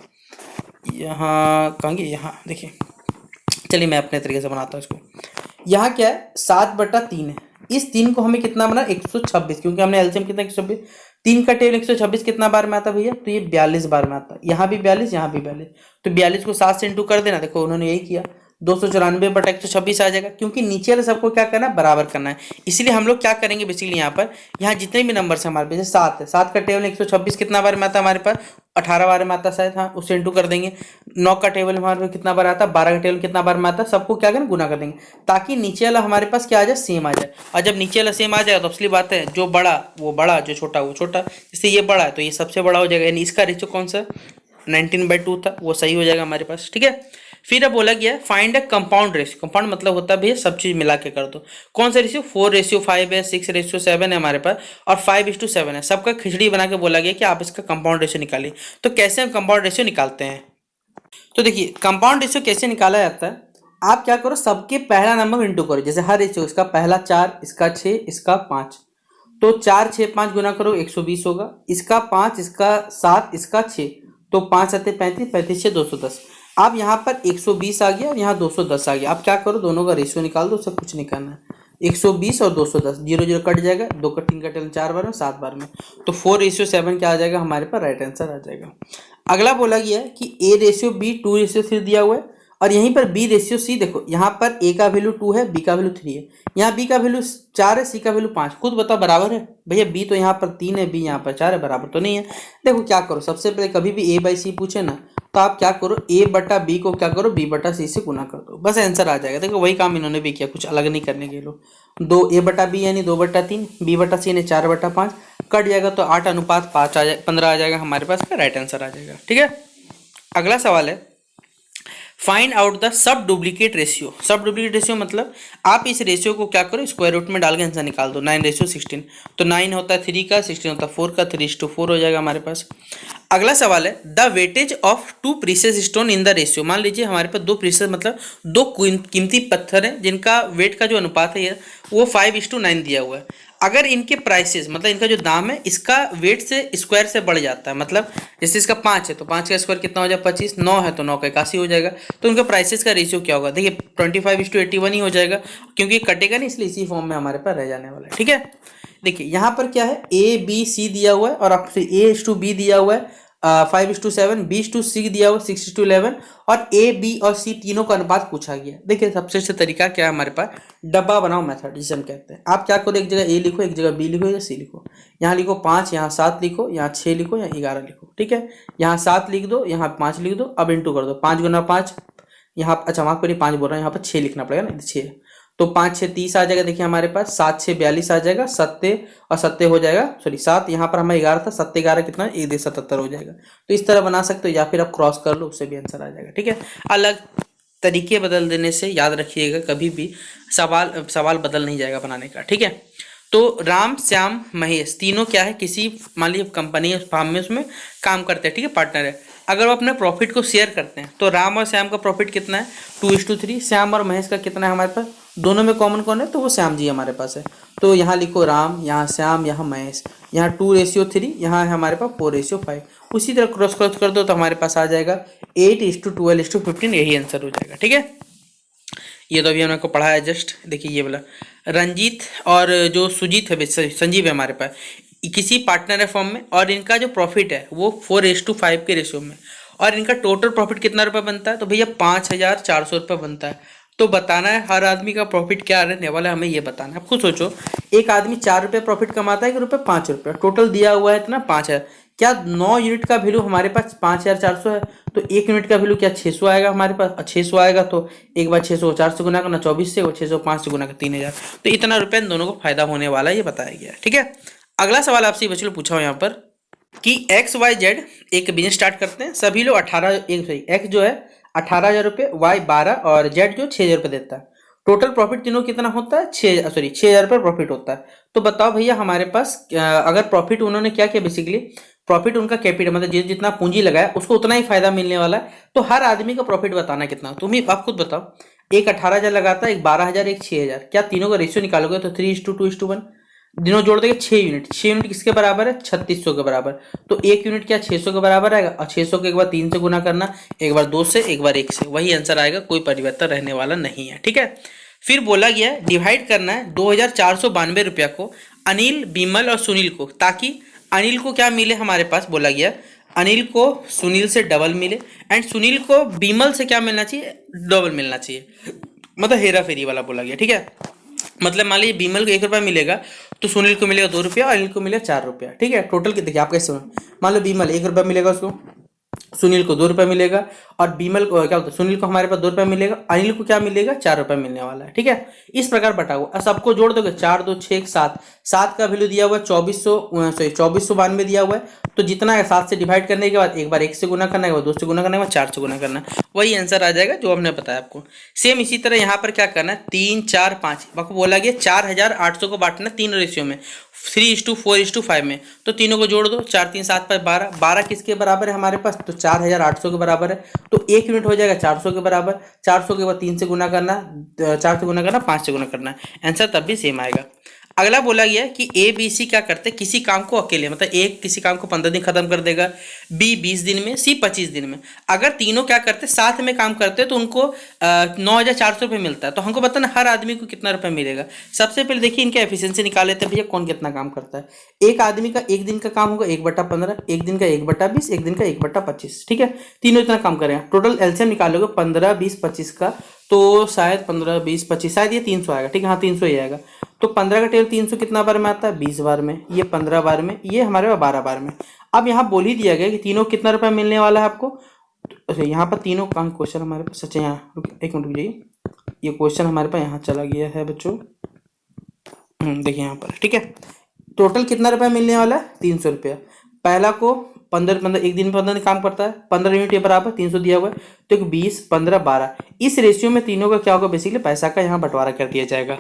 यहाँ कहेंगे, यहाँ देखिए, चलिए मैं अपने तरीके से बनाता हूँ इसको। यहाँ क्या है 7/3 है, इस 3 को हमें कितना बना 126, क्योंकि हमने एलसीएम कितना 126, 3 का टेबल 126 कितना बार में आता भैया, तो ये 42 बार में आता है। यहाँ भी 42, यहाँ भी 42, तो 42 को 7 से इंटू कर देना। देखो उन्होंने यही किया, 294/126 आ जाएगा, क्योंकि नीचे वाले सबको क्या करना है बराबर करना है। इसलिए हम लोग क्या करेंगे बेसिकली, यहाँ जितने भी नंबर है हमारे पास, 7 है, 7 का टेबल 126 कितना बार में आता है हमारे पास, 18 बार में आता शायद, हाँ उससे इंटू कर देंगे। 9 का टेबल हमारे पास कितना बार आता है, 12 का टेबल कितना बार में आता है, सबको क्या करें गुना कर देंगे, ताकि नीचे वाला हमारे पास क्या आ जाए सेम आ जाए। और जब नीचे वाला सेम आ जाएगा तो असली बात है, जो बड़ा वो बड़ा, जो छोटा वो छोटा। जैसे ये बड़ा है तो ये सबसे बड़ा हो जाएगा, यानी इसका रेशियो कौन सा 19/2 था, वो सही हो जाएगा हमारे पास। ठीक है, फिर अब बोला गया find a compound ratio. Compound मतलब होता है भैया सब चीज मिला के कर दो। कौन सा रेशियो, 4:5 है, 6:7 है हमारे पास, और 5:7 है। सबका खिचड़ी बना के बोला गया कि आप इसका कंपाउंड रेशियो निकालिए। तो कैसे हम कंपाउंड रेशियो निकालते हैं, तो देखिए कंपाउंड रेशियो कैसे निकाला जाता है। आप क्या करो, सबके पहला नंबर इंटू करो, जैसे हर रेशियो, इसका पहला 4, इसका 6, इसका 5, तो 4 6 5 गुना करो 120 होगा, इसका 5, इसका 7, इसका 6, तो 5 7 35, 35 6 210। अब यहाँ पर 120 आ गया और यहाँ 210 आ गया। आप क्या करो, दोनों का रेशियो निकाल दो, उससे कुछ नहीं करना है। 120 और 210, 0 0 कट जाएगा, 2 का 3 का टेबल 4 बार में, 7 बार में, तो 4:7 क्या आ जाएगा हमारे पास, राइट आंसर आ जाएगा। अगला बोला गया है कि A/B 2:3 दिया हुआ है, और यहीं पर B/C। देखो यहाँ पर A का वैल्यू 2 है, B का वैल्यू 3 है, यहाँ B का वैल्यू 4 है, C का वैल्यू 5। खुद बताओ बराबर है भैया, B तो यहाँ पर 3 है, B यहाँ पर 4 है, बराबर तो नहीं है। देखो क्या करो, सबसे पहले कभी भी A/C पूछे ना तो आप क्या करो, ए बटा बी को क्या करो, बी बटा सी से गुना कर दो, बस आंसर आ जाएगा। देखो वही काम इन्होंने भी किया, कुछ अलग नहीं करने के लोग। 2 ए बटा बी यानी 2/3, बी बटा सी यानी 4/5, कट जाएगा तो 8:5 आ जाएगा, 15 आ जाएगा हमारे पास का राइट आंसर आ जाएगा। ठीक है, अगला सवाल है, find out the sub duplicate ratio. सब डुप्लीकेट रेशियो मतलब आप इस रेशियो को क्या करो, स्क्वायर रूट में डाल के आंसर निकाल दो। 9:16, तो 9 होता है 3 का, 16 होता है 4 का, 3:4 हो जाएगा हमारे पास। अगला सवाल है, the weightage of 2 precious stone in the ratio. मान लीजिए हमारे पास 2 प्रीशियस मतलब 2 कीमती पत्थर हैं जिनका वेट का जो अनुपात है वो 5:9 दिया हुआ है। अगर इनके प्राइसेस मतलब इनका जो दाम है इसका वेट से स्क्वायर से बढ़ जाता है, मतलब जैसे इसका 5 है तो 5 का स्क्वायर कितना हो जाएगा 25, 9 है तो 9 का 81 हो जाएगा। तो उनके प्राइसेस का रेशियो क्या होगा, देखिए 25:81 ही हो जाएगा, क्योंकि कटेगा नहीं इसलिए इसी फॉर्म में हमारे पास रह जाने वाला है। ठीक है, देखिए यहाँ पर क्या है, ए बी सी दिया हुआ है और आपसे A:B दिया हुआ है 5:7, B:C दिया हुआ 6:11 और ए बी और सी तीनों का अनुपात पूछा गया। देखिए सबसे अच्छा तरीका क्या है हमारे पास, डब्बा बनाओ मेथड जिसे हम कहते हैं। आप क्या करो, एक जगह ए लिखो, एक जगह बी लिखो, या सी लिखो। यहाँ लिखो 5, यहाँ 7 लिखो, यहाँ 6 लिखो, यहाँ 11 लिखो। ठीक है, यहाँ 7 लिख दो, यहाँ 5 लिख दो, अब इंटू कर दो 5 गुना 5, यहाँ अच्छा माफ करिए 5 बोल रहा है, यहाँ पर 6 लिखना पड़ेगा ना, 6 तो 5 6 30 आ जाएगा। देखिए हमारे पास 7 6 42 आ जाएगा, 7 और 7 हो जाएगा, सॉरी 7 यहाँ पर हमें 11 था, 7 11 कितना 1:77 हो जाएगा। तो इस तरह बना सकते हो, या फिर आप क्रॉस कर लो उससे भी आंसर आ जाएगा। ठीक है, अलग तरीके बदल देने से याद रखिएगा कभी भी सवाल बदल नहीं जाएगा बनाने का। ठीक है, तो राम श्याम महेश तीनों क्या है, किसी मान लीजिए कंपनी फार्म में उसमें काम करते हैं। ठीक है, पार्टनर है। अगर वो अपने प्रॉफिट को शेयर करते हैं तो राम और श्याम का प्रॉफिट कितना है 2:3, श्याम और महेश का कितना है हमारे पास, दोनों में कॉमन कौन है तो वो श्याम जी हमारे पास है। तो यहाँ लिखो राम, यहाँ श्याम, यहाँ महेश, यहाँ 2:3, यहाँ है हमारे पास 4:5। उसी तरह क्रॉस क्रॉस कर दो तो हमारे पास आ जाएगा 8:12:15, यही आंसर हो जाएगा। ठीक है, ये तो अभी हमने को पढ़ा है जस्ट। देखिए ये वाला रंजीत और जो सुजीत है, संजीव है हमारे पास, किसी पार्टनर है फॉर्म में और इनका जो प्रॉफिट है वो 4:5 के रेशियो में, और इनका टोटल प्रॉफिट कितना रुपये बनता है तो भैया 5,400 रुपये बनता है। तो बताना है हर आदमी का प्रॉफिट क्या रहने वाला है, हमें ये बताना है। आप खुद सोचो, एक आदमी 4 रुपये प्रॉफिट कमाता है कि रुपये 5 रुपये, टोटल दिया हुआ है इतना 5,000। क्या 9 यूनिट का वैल्यू हमारे पास 5,400 है, तो 1 यूनिट का वैल्यू क्या 600 आएगा हमारे पास। 600 आएगा तो एक बार 600 4 से गुना करना 24 से, और 600 5 से गुना कर 3,000, तो इतना रुपये इन दोनों को फायदा होने वाला है, ये बताया गया। ठीक है, अगला सवाल आपसे बच्चों ने पूछा हो यहाँ पर कि XYZ एक बिजनेस स्टार्ट करते हैं, सभी लोग 18 एक्स जो है 18,000 रुपये, वाई 12 और जेड जो 6,000 रुपये देता है। टोटल प्रॉफिट तीनों कितना होता है 6,000 रुपये प्रॉफिट होता है। तो बताओ भैया हमारे पास अगर प्रॉफिट उन्होंने क्या किया, बेसिकली प्रॉफिट उनका कैपिटल मतलब जितना पूंजी लगाया उसको उतना ही फायदा मिलने वाला है। तो हर आदमी का प्रॉफिट बताना कितना, तुम ही आप खुद बताओ। एक 18,000 लगाता है, एक 12,000, एक 6,000, क्या तीनों का रेशियो निकालोगे तो 3:2:1, दिनों जोड़ देंगे 6 यूनिट। 6 यूनिट किसके बराबर है 3600 के बराबर। तो 1 यूनिट क्या 600 के बराबर आएगा, और 600 को एक बार 3 से गुना करना, एक बार 2 से, एक बार 1 से, वही आंसर आएगा, कोई परिवर्तन रहने वाला नहीं है। ठीक है, फिर बोला गया डिवाइड करना है 2,492 रुपया को अनिल, बिमल और सुनील को, ताकि अनिल को क्या मिले हमारे पास, बोला गया अनिल को सुनील से डबल मिले एंड सुनील को बिमल से क्या मिलना चाहिए, डबल मिलना चाहिए, मतलब हेरा फेरी वाला बोला गया। ठीक है, मतलब मान लीजिए बिमल को 1 रुपया मिलेगा तो सुनील को मिलेगा 2 रुपया और अनिल को मिलेगा 4 रुपया। ठीक है, टोटल कितने, आप कैसे मान लो बिमल 1 रुपया मिलेगा उसको, सुनील को 2 रुपये मिलेगा, और बिमल को क्या होता है सुनील को हमारे पास 2 रुपये मिलेगा, अनिल को क्या मिलेगा 4 रुपये मिलने वाला है। ठीक है, इस प्रकार बटा हुआ, सबको जोड़ दोगे 4 2 6 7, 7 का वैल्यू दिया हुआ है 2492 दिया हुआ है। तो जितना है 7 से डिवाइड करने के बाद एक बार 1 से गुना करना है, 2 से गुना करना है, 4 से गुना करना है, वही आंसर आ जाएगा जो हमने बताया आपको। सेम इसी तरह यहाँ पर क्या करना है 3 4 5, आपको बोला गया 4,800 को बांटना 3 रेशियो में, 3:4:5 में। तो तीनों को जोड़ दो, 4 3 7 5 12, 12 किसके बराबर है हमारे पास तो 4,800 के बराबर है। तो 1 यूनिट हो जाएगा 400 के बराबर, 400 के बाद 3 से गुना करना, 4 से गुना करना, 5 से गुना करना, आंसर तब भी सेम आएगा। अगला बोला गया कि ए बी सी क्या करते हैं किसी काम को अकेले, मतलब ए किसी काम को 15 दिन खत्म कर देगा, बी 20 दिन में, सी 25 दिन में। अगर तीनों क्या करते हैं साथ में काम करते हैं तो उनको 9,400 रुपये मिलता है। तो हमको बताना हर आदमी को कितना रुपये मिलेगा। सबसे पहले देखिए इनका एफिशिएंसी निकाल लेते हैं भैया, कौन कितना काम करता है। एक आदमी का एक दिन का काम होगा 1/15, एक दिन का 1/20, एक दिन का 1/25। ठीक है, तीनों इतना काम करेंगे, टोटल एलसीएम निकालोगे 15 20 25 का, तो शायद 15 20 25 शायद ये 300 आएगा। ठीक है, हाँ 300 ही आएगा। तो 15 का टेबल 300 कितना बार में आता है 20 बार में, ये 15 बार में, ये हमारे पास 12 बार में। अब यहाँ बोल ही दिया गया कि तीनों कितना रुपया मिलने वाला है आपको, अच्छा यहाँ पर तीनों का क्वेश्चन हमारे पास, अच्छा यहाँ एक मिनट रुक जाइए, ये क्वेश्चन हमारे पास यहाँ चला गया है बच्चों। देखिए यहाँ पर, ठीक है, टोटल कितना रुपया मिलने वाला है, 300 रुपया। पहला को 15 एक दिन में 15 दिन काम करता है, 15 यूनिट के बराबर 300 दिया हुआ है, तो 20 15 12 इस रेशियो में तीनों का क्या होगा, बेसिकली पैसा का यहाँ बंटवारा कर दिया जाएगा।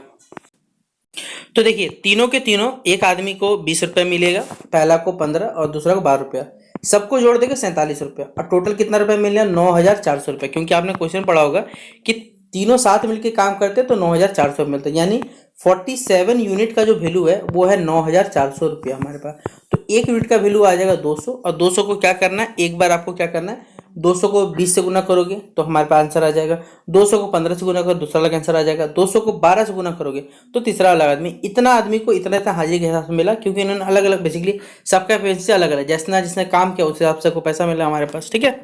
तो देखिए तीनों के तीनों, एक आदमी को 20 रुपया मिलेगा, पहला को 15 और दूसरा को 12 रुपया, सबको जोड़ देगा 47 रुपया, और टोटल कितना रुपया मिल रहा है, 9400 रुपया। क्योंकि आपने क्वेश्चन पढ़ा होगा कि तीनों साथ मिलकर काम करते हैं तो 9400 मिलता है, यानी 47 यूनिट का जो वैल्यू है वो है 9400 रुपया हमारे पास। तो एक यूनिट का वैल्यू आ जाएगा 200, और 200 को क्या करना है, एक बार आपको क्या करना है, 200 को 20 से गुना करोगे तो हमारे पास आंसर आ जाएगा, 200 को 15 से गुना करो दूसरा अलग आंसर आ जाएगा, 200 को 12 से गुना करोगे तो तीसरा अलग आदमी। इतना आदमी को इतना इतना हाजिरी के हिसाब से मिला, क्योंकि इन्होंने अलग अलग, बेसिकली सबका पैसे अलग अलग, जिसने जिसने काम किया उस हिसाब से को पैसा मिला हमारे पास, ठीक है।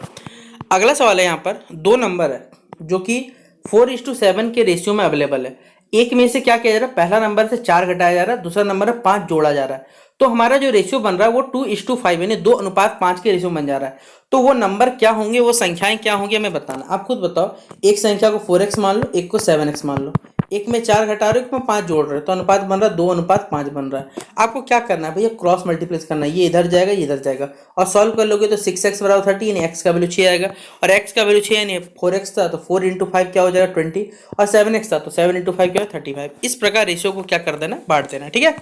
अगला सवाल है, यहाँ पर 2 नंबर है जो कि 4:7 के रेशियो में अवेलेबल है। एक में से क्या किया जा रहा है, पहला नंबर से 4 घटाया जा रहा है, दूसरा नंबर है 5 जोड़ा जा रहा है। तो हमारा जो रेशियो बन रहा है वो 2:5 यानी 2:5 के रेशियो बन जा रहा है। तो वो नंबर क्या होंगे, वो संख्याएं क्या होंगी हमें बताना। आप खुद बताओ, एक संख्या को 4x मान लो, एक को 7x मान लो, एक में 4 घटा रहे हो, एक में 5 जोड़ रहे हो, तो अनुपात बन रहा है 2:5 बन रहा है। आपको क्या करना है भैया, क्रॉस मल्टीप्लेस करना है, ये इधर जाएगा ये इधर जाएगा, और सॉल्व कर लोगे तो 6x बराबर 30 यानी x का वैल्यू 6 आएगा, और x का वैल्यू 6 यानी 4x था तो 4 × 5 क्या हो जाएगा 20, और 7x था तो 7 × 5 क्या है 35। इस प्रकार रेशियो को क्या कर देना, बांट देना, ठीक है।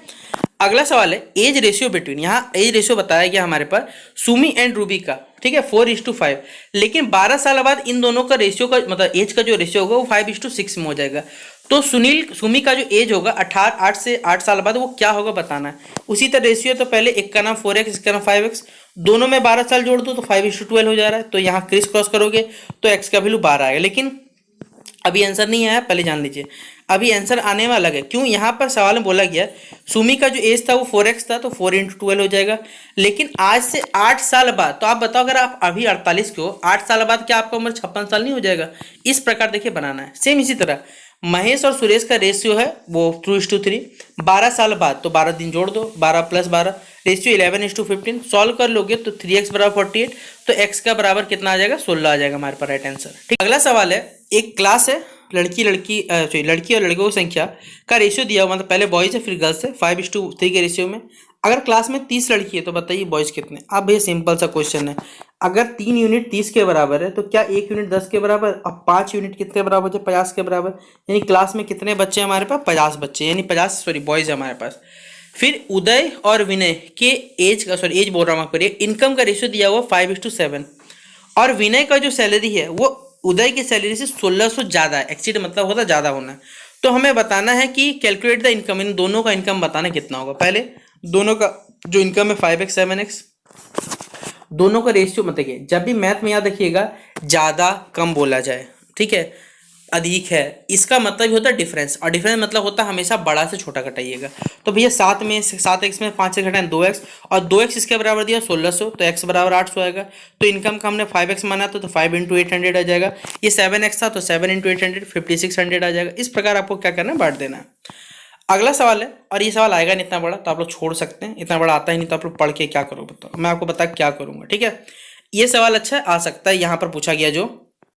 अगला सवाल है एज रेशियो बिटवीन, यहाँ एज रेशियो बताया गया हमारे पास सुमी एंड रूबी का, ठीक है, 4:5, लेकिन 12 साल बाद इन दोनों का रेशियो का मतलब एज का जो रेशियो होगा वो 5:6 में हो जाएगा। तो सुमी का जो एज होगा 8 से 8 साल बाद वो क्या होगा बताना है। उसी तरह रेशियो, तो पहले एक का नाम 4x इसका नाम 5x, दोनों में 12 साल जोड़ दो तो 5:12 हो जा रहा है, तो यहाँ क्रिस क्रॉस करोगे तो x का वैल्यू 12 आएगा। लेकिन अभी आंसर नहीं आया, पहले जान लीजिए, अभी आंसर आने वाला है। क्यों, यहाँ पर सवाल में बोला गया सुमी का जो एज था वो 4x था तो 4 × 12 हो जाएगा, लेकिन आज से 8 साल बाद, तो आप बताओ अगर आप अभी 48 के हो, 8 साल बाद क्या आपका उम्र 56 साल नहीं हो जाएगा। इस प्रकार देखिए बनाना है। सेम इसी तरह महेश और सुरेश का रेशियो है वो 2:3, 12 साल बाद तो 12 दिन जोड़ दो, 12 + 12 रेशियो 11:15, सॉल्व कर लोगे तो 3x बराबर 48, तो x का बराबर कितना आ जाएगा 16 आ जाएगा हमारे पास राइट आंसर, ठीक। अगला सवाल है, एक क्लास है, लड़की और लड़कों की संख्या का रेशियो दिया हुआ, मतलब पहले बॉयज है फिर गर्ल्स है, 5:3 के रेशियो में। अगर क्लास में 30 लड़की है तो बताइए बॉयज कितने। अब भैया सिंपल सा क्वेश्चन है, अगर 3 यूनिट 30 के बराबर है तो क्या 1 यूनिट 10 के बराबर, अब 5 यूनिट कितने बराबर है 50 के बराबर, यानी क्लास में कितने बच्चे हैं हमारे पास 50 बच्चे, यानी 50 बॉयज है हमारे पास। फिर उदय और विनय के एज बोल रहा हूँ आपको, इनकम का रेशियो दिया हुआ 5:7, और विनय का जो सैलरी है वो उदय की सैलरी से 1600 ज़्यादा है, एक्सीड मतलब होता है ज़्यादा होना। तो हमें बताना है कि कैलकुलेट द इनकम, इन दोनों का इनकम बताना कितना होगा। पहले दोनों का जो इनकम है 5x 7x, दोनों का रेशियो मतलब जब भी मैथ में याद रखिएगा ज़्यादा कम बोला जाए, ठीक है, अधिक है, इसका मतलब होता है डिफरेंस, और डिफरेंस मतलब होता है हमेशा बड़ा से छोटा घटाइएगा। तो भैया 7x में 5 से घटाएं 2x, और 2x इसके बराबर दिया 1600, तो x बराबर 800 आएगा। तो इनकम का हमने 5x माना था तो 5 × 800 आ जाएगा, ये 7x था तो 7 × 800 5600 आ जाएगा। इस प्रकार आपको क्या करना है, बांट देना है। अगला सवाल है, और ये सवाल आएगा नहीं इतना बड़ा तो आप लोग छोड़ सकते हैं, इतना बड़ा आता ही नहीं तो आप लोग पढ़ के क्या करो बताओ, मैं आपको बता क्या करूँगा, ठीक है। ये सवाल अच्छा आ सकता है, यहाँ पर पूछा गया जो।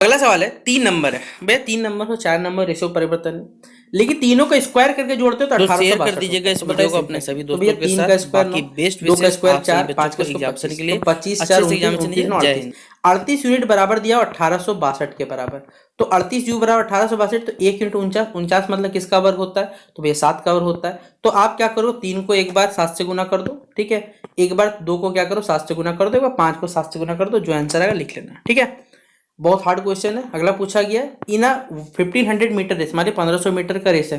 अगला सवाल है 3 नंबर है, भैया 3 नंबर और 4 नंबर रेशियो परिवर्तन है, लेकिन तीनों का स्क्वायर करके जोड़ते हो तो 1862 शेयर कर दीजिएगा इस वीडियो को अपने सभी दोस्तों के साथ। बाकी बेस्ट 2 का स्क्वायर 4, 5 का एग्जामिनेशन के लिए 25 4 जय हिंद। 38 यूनिट बराबर दिया 1862 के बराबर, तो 38 यू बराबर 1862, तो 1 यूनिट 49 मतलब किसका वर्ग होता है, तो भैया 7 का वर्ग होता है। तो आप क्या करो, 3 को एक बार 7 से गुना कर दो, ठीक है, एक बार 2 को क्या करो 7 से गुना कर दो, एक बार 5 को 7 से गुना कर दो, जो आंसर आएगा लिख लेना, ठीक है। बहुत हार्ड क्वेश्चन है। अगला पूछा गया इन 1500 मीटर रेस, हमारे 1500 मीटर का रेस है,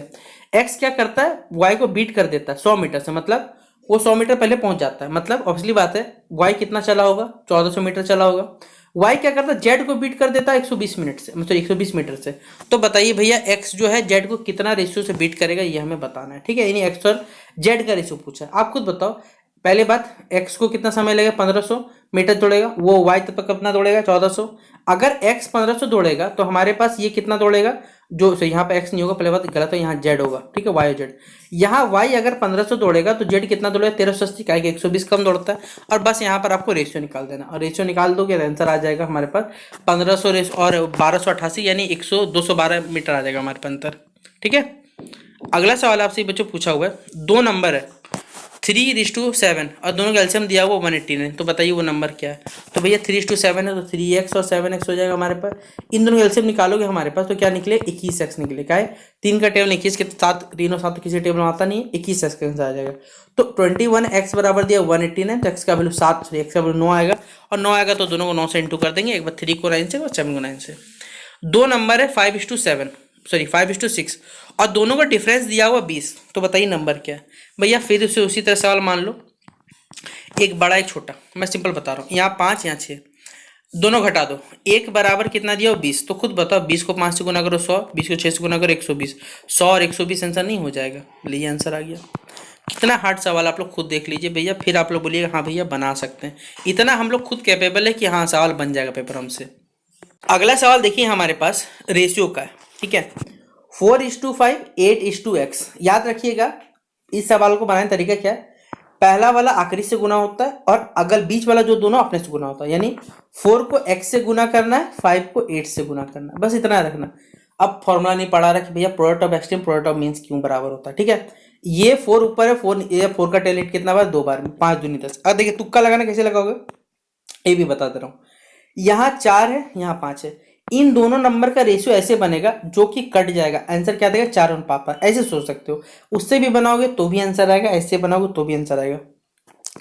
एक्स क्या करता है वाई को बीट कर देता है 100 मीटर से, मतलब वो 100 मीटर पहले पहुंच जाता है, मतलब ऑब्वियसली बात है वाई कितना चला होगा 1400 मीटर चला होगा। वाई क्या करता है जेड को बीट कर देता है 120 मिनट से, मतलब 120 मीटर से। तो बताइए भैया एक्स जो है जेड को कितना रेशियो से बीट करेगा, ये हमें बताना है, ठीक है, यानी एक्स और जेड का रेशियो पूछा है। आप खुद बताओ पहली बात, x को कितना समय लगेगा, 1500 मीटर दौड़ेगा, वो y तक कितना दौड़ेगा, 1400। अगर x 1500 दौड़ेगा तो हमारे पास ये कितना दौड़ेगा, जो यहाँ पे x नहीं होगा, पहले बात गलत है, यहाँ z होगा, ठीक है, y और z। यहाँ y अगर 1500 दौड़ेगा तो z कितना दौड़ेगा, 1380, क्या 120 कम दौड़ता है। और बस यहाँ पर आपको रेशियो निकाल देना, और रेशियो निकाल दोगे तो आंसर आ जाएगा हमारे पास 1500 और 1288, यानी 212 मीटर आ जाएगा हमारे पास अंतर, ठीक है। अगला सवाल आपसे बच्चों पूछा हुआ है, दो नंबर है 3:7 और दोनों का एलसीएम दिया हुआ 189, तो बताइए वो नंबर क्या है। तो भैया 3:7 है तो 3x और 7x हो जाएगा हमारे पास। इन दोनों का एलसीएम निकालोगे हमारे पास तो क्या निकले, 21x निकले। क्या है, 3 का टेबल 21 के साथ, तीनों साथ तो किसी टेबल में आता नहीं है, 21x का आंसर आ जाएगा। तो 21x बराबर दिया 189, तो x का वैल्यू 7, x का वैल्यू 9 आएगा, और 9 आएगा तो दोनों को 9 से इंटू कर देंगे, एक बार 3 को 9 से, एक बार 7 को 9 से। दो नंबर है 5:6 और दोनों का डिफरेंस दिया हुआ 20, तो बताइए नंबर क्या है। भैया फिर उसे उसी तरह सवाल मान लो, एक बड़ा एक छोटा, मैं सिंपल बता रहा हूँ, यहाँ 5 यहाँ 6, दोनों घटा दो, एक बराबर कितना दिया हो 20, तो खुद बताओ 20 को 5 से गुना करो 100, 20 को 6 से गुना करो 120, 100 और 120 आंसर नहीं हो जाएगा, लीजिए आंसर आ गया। कितना हार्ड सवाल, आप लोग खुद देख लीजिए भैया, फिर आप लोग बोलिएगा हाँ भैया बना सकते हैं, इतना हम लोग खुद कैपेबल है कि हाँ सवाल बन जाएगा पेपर हमसे। अगला सवाल देखिए हमारे पास रेशियो का है, ठीक है, 4:5 8:x। याद रखिएगा इस सवाल को बनाने का तरीका क्या है, पहला वाला आखिरी से गुना होता है और अगर बीच वाला जो दोनों अपने से गुना होता है, यानी 4 को x से गुना करना है, 5 को 8 से गुना करना है, बस इतना रखना। अब फॉर्मूला नहीं पढ़ा रहा कि भैया product of extreme product of means क्यों बराबर होता है, ठीक है। ये 4 ऊपर है, 4 का टेलेट कितना बार, 2 बार में, 5 दूनी 10। अब देखिए तुक्का लगाना कैसे लगाओगे, ये भी बता दे रहा हूँ। यहाँ 4 है, यहाँ 5 है, इन दोनों नंबर का रेशियो ऐसे बनेगा जो कि कट जाएगा, आंसर क्या देगा, 4:5। ऐसे सोच सकते हो, उससे भी बनाओगे तो भी आंसर आएगा, ऐसे बनाओगे तो भी आंसर आएगा।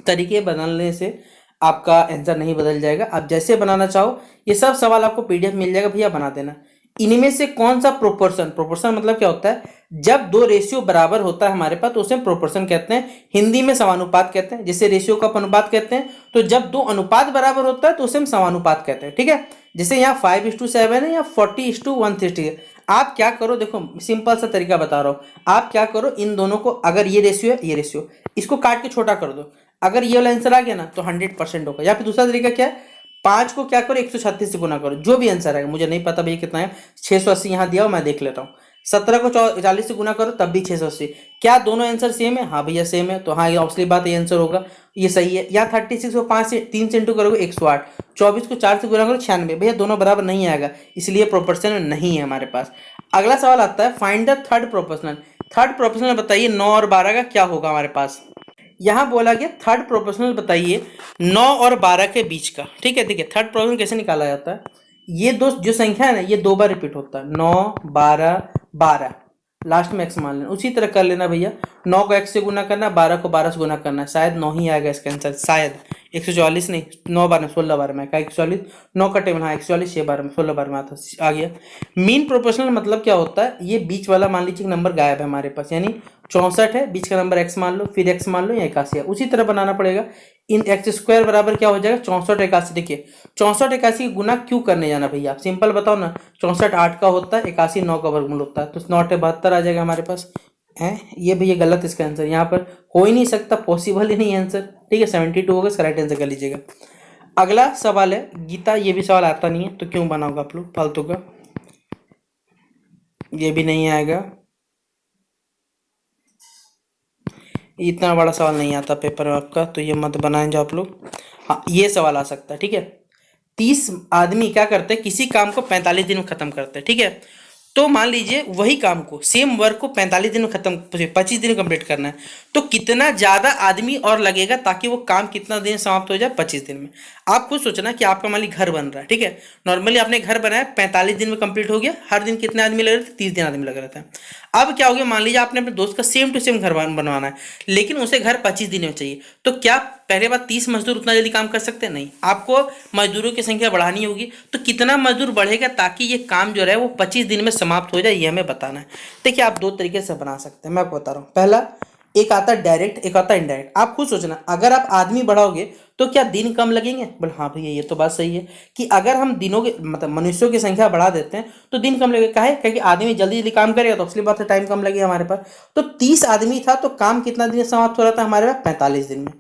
तरीके बदलने से आपका आंसर नहीं बदल जाएगा, आप जैसे बनाना चाहो, ये सब सवाल आपको पीडीएफ मिल जाएगा भैया, बना देना। इनमें से कौन सा प्रोपोर्शन मतलब क्या होता है, जब दो रेशियो बराबर होता है हमारे पास तो उसे प्रोपोर्शन कहते हैं, हिंदी में समानुपात कहते हैं, जिसे रेशियो का अनुपात कहते हैं। तो जब दो अनुपात बराबर होता है तो उसे हम समानुपात कहते हैं, ठीक है। जैसे यहाँ 5:7 है या 40:130 है। आप क्या करो, देखो सिंपल सा तरीका बता रहा हूँ, आप क्या करो, इन दोनों को, अगर ये रेशियो है ये रेशियो, इसको काट के छोटा कर दो, अगर ये वाला आंसर आ गया ना तो 100% होगा। या फिर दूसरा तरीका क्या है, 5 को क्या करो 136 से गुना करो, जो भी आंसर आएगा, मुझे नहीं पता भैया कितना है, 680 यहाँ दिया हो, मैं देख लेता हूँ। 17 को 40 से गुना करो तब भी 680। क्या दोनों आंसर सेम है, हाँ भैया सेम है, तो हाँ ये ऑब्वियसली बात ये आंसर होगा, ये सही है। या 36 को 3 से इंटू करोगे 108, 24 को 4 से गुना करो 96, भैया दोनों बराबर नहीं आएगा, इसलिए प्रोपोर्शन में नहीं है हमारे पास। अगला सवाल आता है find the third proportional. Third proportional बताइए 9 और 12 का क्या होगा हमारे पास। यहाँ बोला गया थर्ड प्रोपोर्शनल बताइए 9 और 12 के बीच का, ठीक है। देखिए थर्ड प्रोपोर्शनल कैसे निकाला जाता है, ये दो जो संख्या है ना ये 2 बार रिपीट होता है, 9 12 12, लास्ट में x मान लेना। उसी तरह कर लेना भैया, 9 को x से गुना करना, 12 को 12 से गुना करना, शायद 9 ही आएगा इसका आंसर, शायद 144 नहीं, 9 बार में 16 बार में का 144, 9 का टेबल, हाँ 144 6 बार में 16 बार में आता आ गया। मीन प्रोपोर्शनल मतलब क्या होता है, ये बीच वाला मान लीजिए नंबर गायब है हमारे पास, यानी 64 है, बीच का नंबर x मान लो, फिर x मान लो या 81 है, उसी तरह बनाना पड़ेगा। इन x² बराबर क्या हो जाएगा 64 81। देखिए 64 81 की गुना क्यों करने जाना भैया, आप सिंपल बताओ ना, 64 8 का होता है, 81 9 का वर्गमूल होता है, तो 9 72 आ जाएगा हमारे पास है। ये भैया गलत इसका आंसर, यहाँ पर हो ही नहीं सकता, पॉसिबल ही नहीं आंसर, ठीक है 72 होगा, करेक्ट आंसर कर लीजिएगा। अगला सवाल है गीता, ये भी सवाल आता नहीं है तो क्यों बनाओगे आप लोग फालतू का, ये भी नहीं आएगा, इतना बड़ा सवाल नहीं आता पेपर में आपका, तो ये मत बनाएं जो आप लोग। हाँ ये सवाल आ सकता है, ठीक है। 30 आदमी क्या करते हैं, किसी काम को 45 दिन में खत्म करते हैं, ठीक है। तो मान लीजिए वही काम को, सेम वर्क को 45 दिन में खत्म, 25 दिन में कंप्लीट करना है, तो कितना ज्यादा आदमी और लगेगा ताकि वो काम कितना दिन समाप्त हो जाए, 25 दिन में। आप खुद सोचना कि आपका मान लीजिए घर बन रहा है, ठीक है, नॉर्मली आपने घर बनाया 45 दिन में कंप्लीट हो गया, हर दिन कितने आदमी लग रहे थे, 30 दिन आदमी लग रहे थे। अब क्या हो गया, मान लीजिए आपने अपने दोस्त का सेम टू सेम घर बनवाना है, लेकिन उसे घर 25 दिन में चाहिए, तो क्या पहले बात 30 मजदूर उतना जल्दी काम कर सकते हैं, नहीं, आपको मजदूरों की संख्या बढ़ानी होगी। तो कितना मजदूर बढ़ेगा ताकि ये काम जो है वो 25 दिन में समाप्त हो जाए, ये हमें बताना है। देखिए आप दो तरीके से बना सकते हैं, मैं आपको बता रहा हूँ। पहला, एक आता है डायरेक्ट, एक आता है इनडायरेक्ट। आप खुद सोचना, अगर आप आदमी बढ़ाओगे तो क्या दिन कम लगेंगे, बोले हाँ भैया ये तो बात सही है कि अगर हम दिनों के मतलब मनुष्यों की संख्या बढ़ा देते हैं तो दिन कम लगेगा, काहे, क्योंकि आदमी जल्दी जल्दी काम करेगा तो असली बात है टाइम कम लगेगा हमारे पास। तो 30 आदमी था तो काम कितना दिन समाप्त हो रहा था हमारे पास, 45 दिन में।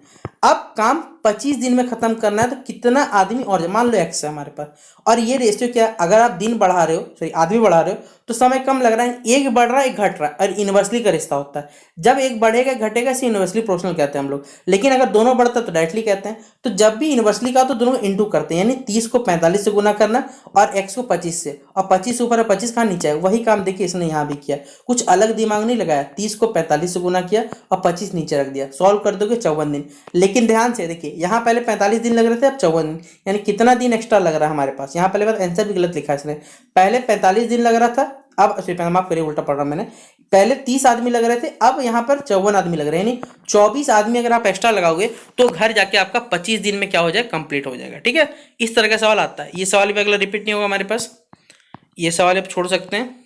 अब काम 25 दिन में खत्म करना है, तो कितना आदमी और मान लो एक्स है हमारे पास, और ये रेशियो क्या है, अगर आप दिन बढ़ा रहे हो, सॉरी आदमी बढ़ा रहे हो, तो समय कम लग रहा है, एक बढ़ रहा है एक घट रहा है, और इन्वर्सली का रिश्ता होता है, जब एक बढ़ेगा घटेगा इसे इन्वर्सली प्रोपोर्शनल कहते हैं हम लोग। लेकिन अगर दोनों बढ़ता है तो डायरेक्टली कहते हैं। तो जब भी इन्वर्सली का तो दोनों इंटू करते हैं, यानी 30 को 45 से गुना करना और एक्स को 25 से, और 25 ऊपर है 25 कहाँ नीचे है, वही काम देखिए इसने यहाँ भी किया, कुछ अलग दिमाग नहीं लगाया, 30 को 45 से गुना किया और 25 नीचे रख दिया, सॉल्व कर दोगे 54 दिन। लेकिन ध्यान से देखिए, यहाँ पहले 45 दिन लग रहे थे, अब 54 दिन, यानी कितना दिन एक्स्ट्रा लग रहा है हमारे पास। यहाँ पहले बात आंसर भी गलत लिखा है इसने, पहले 45 दिन लग रहा था, अब माफ करिए उल्टा पढ़ रहा मैंने, पहले 30 आदमी लग रहे थे, अब यहाँ पर 54 आदमी लग रहे हैं, यानी 24 आदमी अगर आप एक्स्ट्रा लगाओगे तो घर जाके आपका 25 दिन में क्या हो जाएगा, कंप्लीट हो जाएगा। ठीक है, इस तरह का सवाल आता है। ये सवाल भी अगला रिपीट नहीं होगा हमारे पास, ये सवाल आप छोड़ सकते हैं।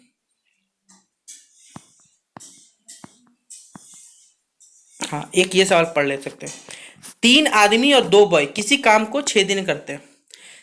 हाँ, एक ये सवाल पढ़ ले सकते हैं। 3 आदमी और 2 बॉय किसी काम को 6 दिन करते हैं,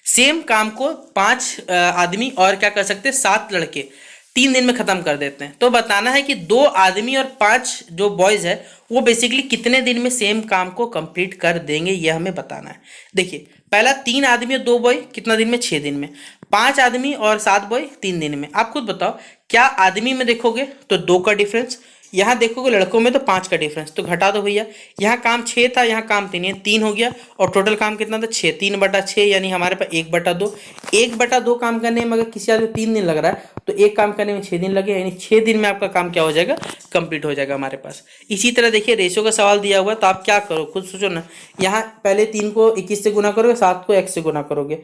सेम काम को 5 आदमी और क्या कर सकते हैं, 7 लड़के 3 दिन में खत्म कर देते हैं। तो बताना है कि 2 आदमी और 5 जो बॉयज है वो बेसिकली कितने दिन में सेम काम को कंप्लीट कर देंगे, ये हमें बताना है। देखिए, पहला 3 आदमी और 2 बॉय कितना दिन में, 6 दिन में। 5 आदमी और 7 बॉय 3 दिन में। आप खुद बताओ, क्या आदमी में देखोगे तो 2 का डिफरेंस, यहाँ देखोगे लड़कों में तो 5 का डिफरेंस, तो घटा दो भैया। यहाँ काम 6 था, यहाँ काम 3 है, 3 हो गया, और टोटल काम कितना था 6, 3/6, यानी हमारे पास 1/2। 1/2 काम करने में अगर किसी आदमी 3 दिन लग रहा है तो एक काम करने में 6 दिन लगे, यानी 6 दिन में आपका काम क्या हो जाएगा, कंप्लीट हो जाएगा हमारे पास। इसी तरह देखिए, रेशियो का सवाल दिया हुआ है, तो आप क्या करो खुद सोचो ना। यहाँ पहले 3 को 21 से गुना करोगे, 7 को x से गुना करोगे,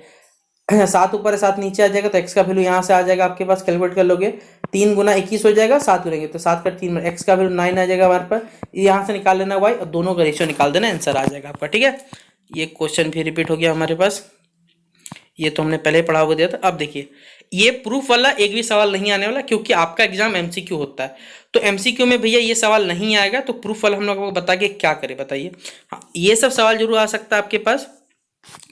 7 ऊपर है 7 नीचे आ जाएगा, तो x का वैल्यू यहाँ से आ जाएगा आपके पास, कैलकुलेट कर लोगे, 3 गुना 21 हो जाएगा, 7 करेंगे तो 7 का 3, x का वैल्यू 9 आ जाएगा हमारे पास। यहाँ से निकाल लेना y, और दोनों का रेशियो निकाल देना, आंसर आ जाएगा आपका। ठीक है, ये क्वेश्चन फिर रिपीट हो गया हमारे पास, ये तो हमने पहले पढ़ा हुआ दिया था। अब देखिए, ये प्रूफ वाला एक भी सवाल नहीं आने वाला, क्योंकि आपका एग्जाम एमसीक्यू होता है, तो एमसीक्यू में भैया ये सवाल नहीं आएगा, तो प्रूफ वाला हम लोग को बता के क्या करें बताइए। हाँ, ये सब सवाल जरूर आ सकता है आपके पास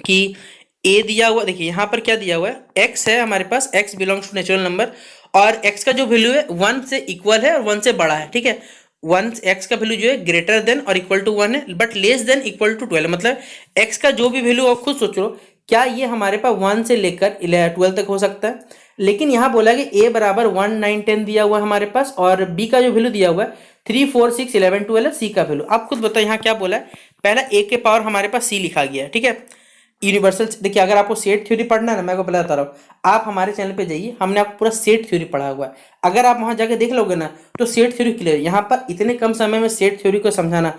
कि ए दिया हुआ, देखिए यहाँ पर क्या दिया हुआ है, एक्स है हमारे पास, x belongs to natural number, और एक्स का जो वैल्यू है 1 से इक्वल है और 1 से बड़ा है। ठीक है, 1 एक्स का वैल्यू जो है ग्रेटर देन और इक्वल टू 1 है, but less than equal to 12, मतलब एक्स का जो भी वैल्यू आप खुद सोच लो, क्या ये हमारे पास 1 से लेकर 12 तक हो सकता है। लेकिन यहाँ बोला कि ए बराबर 1, 9, 10 दिया हुआ है हमारे पास, और बी का जो वैल्यू दिया हुआ है 3, 4, 6, 11, 12 है, सी का वैल्यू आप खुद बताओ यहाँ क्या बोला है। पहला ए के पावर हमारे पास सी लिखा गया है। ठीक है, यूनिवर्सल, देखिए अगर आपको सेट थ्योरी पढ़ना है ना, मैं आपको बता रहा हूँ, आप हमारे चैनल पे जाइए, हमने आपको पूरा सेट थ्योरी पढ़ा हुआ है, अगर आप वहाँ जाके देख लोगे ना तो सेट थ्योरी क्लियर। यहाँ पर इतने कम समय में सेट थ्योरी को समझाना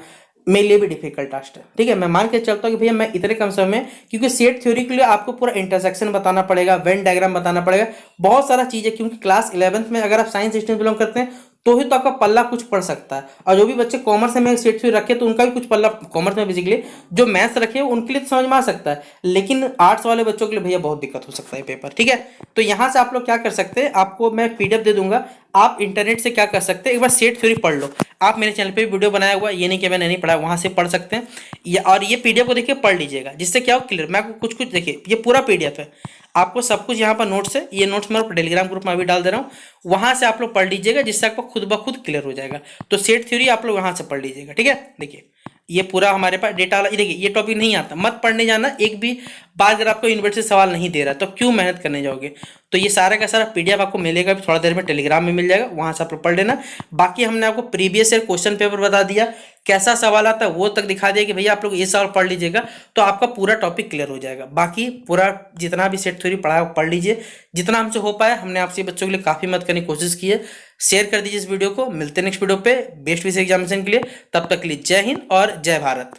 मेरे लिए भी डिफिकल्ट टास्क है। ठीक है, मैं मान के चलता हूँ कि भैया मैं इतने कम समय में, क्योंकि सेट थ्योरी के लिए आपको पूरा इंटरसेक्शन बताना पड़ेगा, वेन डायग्राम बताना पड़ेगा, बहुत सारा चीज़ है, क्योंकि क्लास 11th में अगर आप साइंस स्ट्रीम बिलोंग करते हैं तो ही तो आपका पल्ला कुछ पढ़ सकता है। और जो भी बच्चे कॉमर्स में सेट थ्योरी रखे तो उनका भी कुछ पल्ला, कॉमर्स में बेसिकली जो मैथ्स रखे उनके लिए तो समझ में आ सकता है, लेकिन आर्ट्स वाले बच्चों के लिए भैया बहुत दिक्कत हो सकता है पेपर। ठीक है, तो यहाँ से आप लोग क्या कर सकते हैं, आपको मैं पीडीएफ दे दूंगा, आप इंटरनेट से क्या कर सकते हैं, एक बार सेट थ्योरी पढ़ लो। आप मेरे चैनल पे वीडियो बनाया हुआ, ये नहीं कि मैंने नहीं पढ़ा, वहाँ से पढ़ सकते हैं, और ये पीडीएफ को देखिए पढ़ लीजिएगा, जिससे क्या हो क्लियर। मैं आपको कुछ कुछ देखिए, ये पूरा पीडीएफ है, आपको सब कुछ यहाँ पर नोट्स है, ये नोट्स मैं टेलीग्राम ग्रुप में अभी डाल दे रहा हूँ, वहाँ से आप लोग पढ़ लीजिएगा, जिससे आपको खुद ब खुद क्लियर हो जाएगा। तो सेट थ्योरी आप लोग वहाँ से पढ़ लीजिएगा। ठीक है, देखिए ये पूरा हमारे पास डेटा वाला, देखिए ये टॉपिक नहीं आता, मत पढ़ने जाना, एक भी बार अगर आपको यूनिवर्सिटी सवाल नहीं दे रहा तो क्यों मेहनत करने जाओगे। तो ये सारा का सारा पीडीएफ आपको मिलेगा भी थोड़ा देर में, टेलीग्राम में मिल जाएगा, वहाँ से आप लोग पढ़ लेना। बाकी हमने आपको प्रीवियस ईयर क्वेश्चन पेपर बता दिया, कैसा सवाल आता है वो तक दिखा दिया कि भैया आप लोग ये सवाल पढ़ लीजिएगा तो आपका पूरा टॉपिक क्लियर हो जाएगा। बाकी पूरा जितना भी सेट थ्योरी पढ़ा है पढ़ लीजिए, जितना हमसे हो पाया, हमने आपसे बच्चों के लिए काफ़ी मदद करने की कोशिश की है। शेयर कर दीजिए इस वीडियो को, मिलते हैं नेक्स्ट वीडियो पे बेस्ट विषय एग्जामिनेशन के लिए, तब तक के लिए जय हिंद और जय भारत।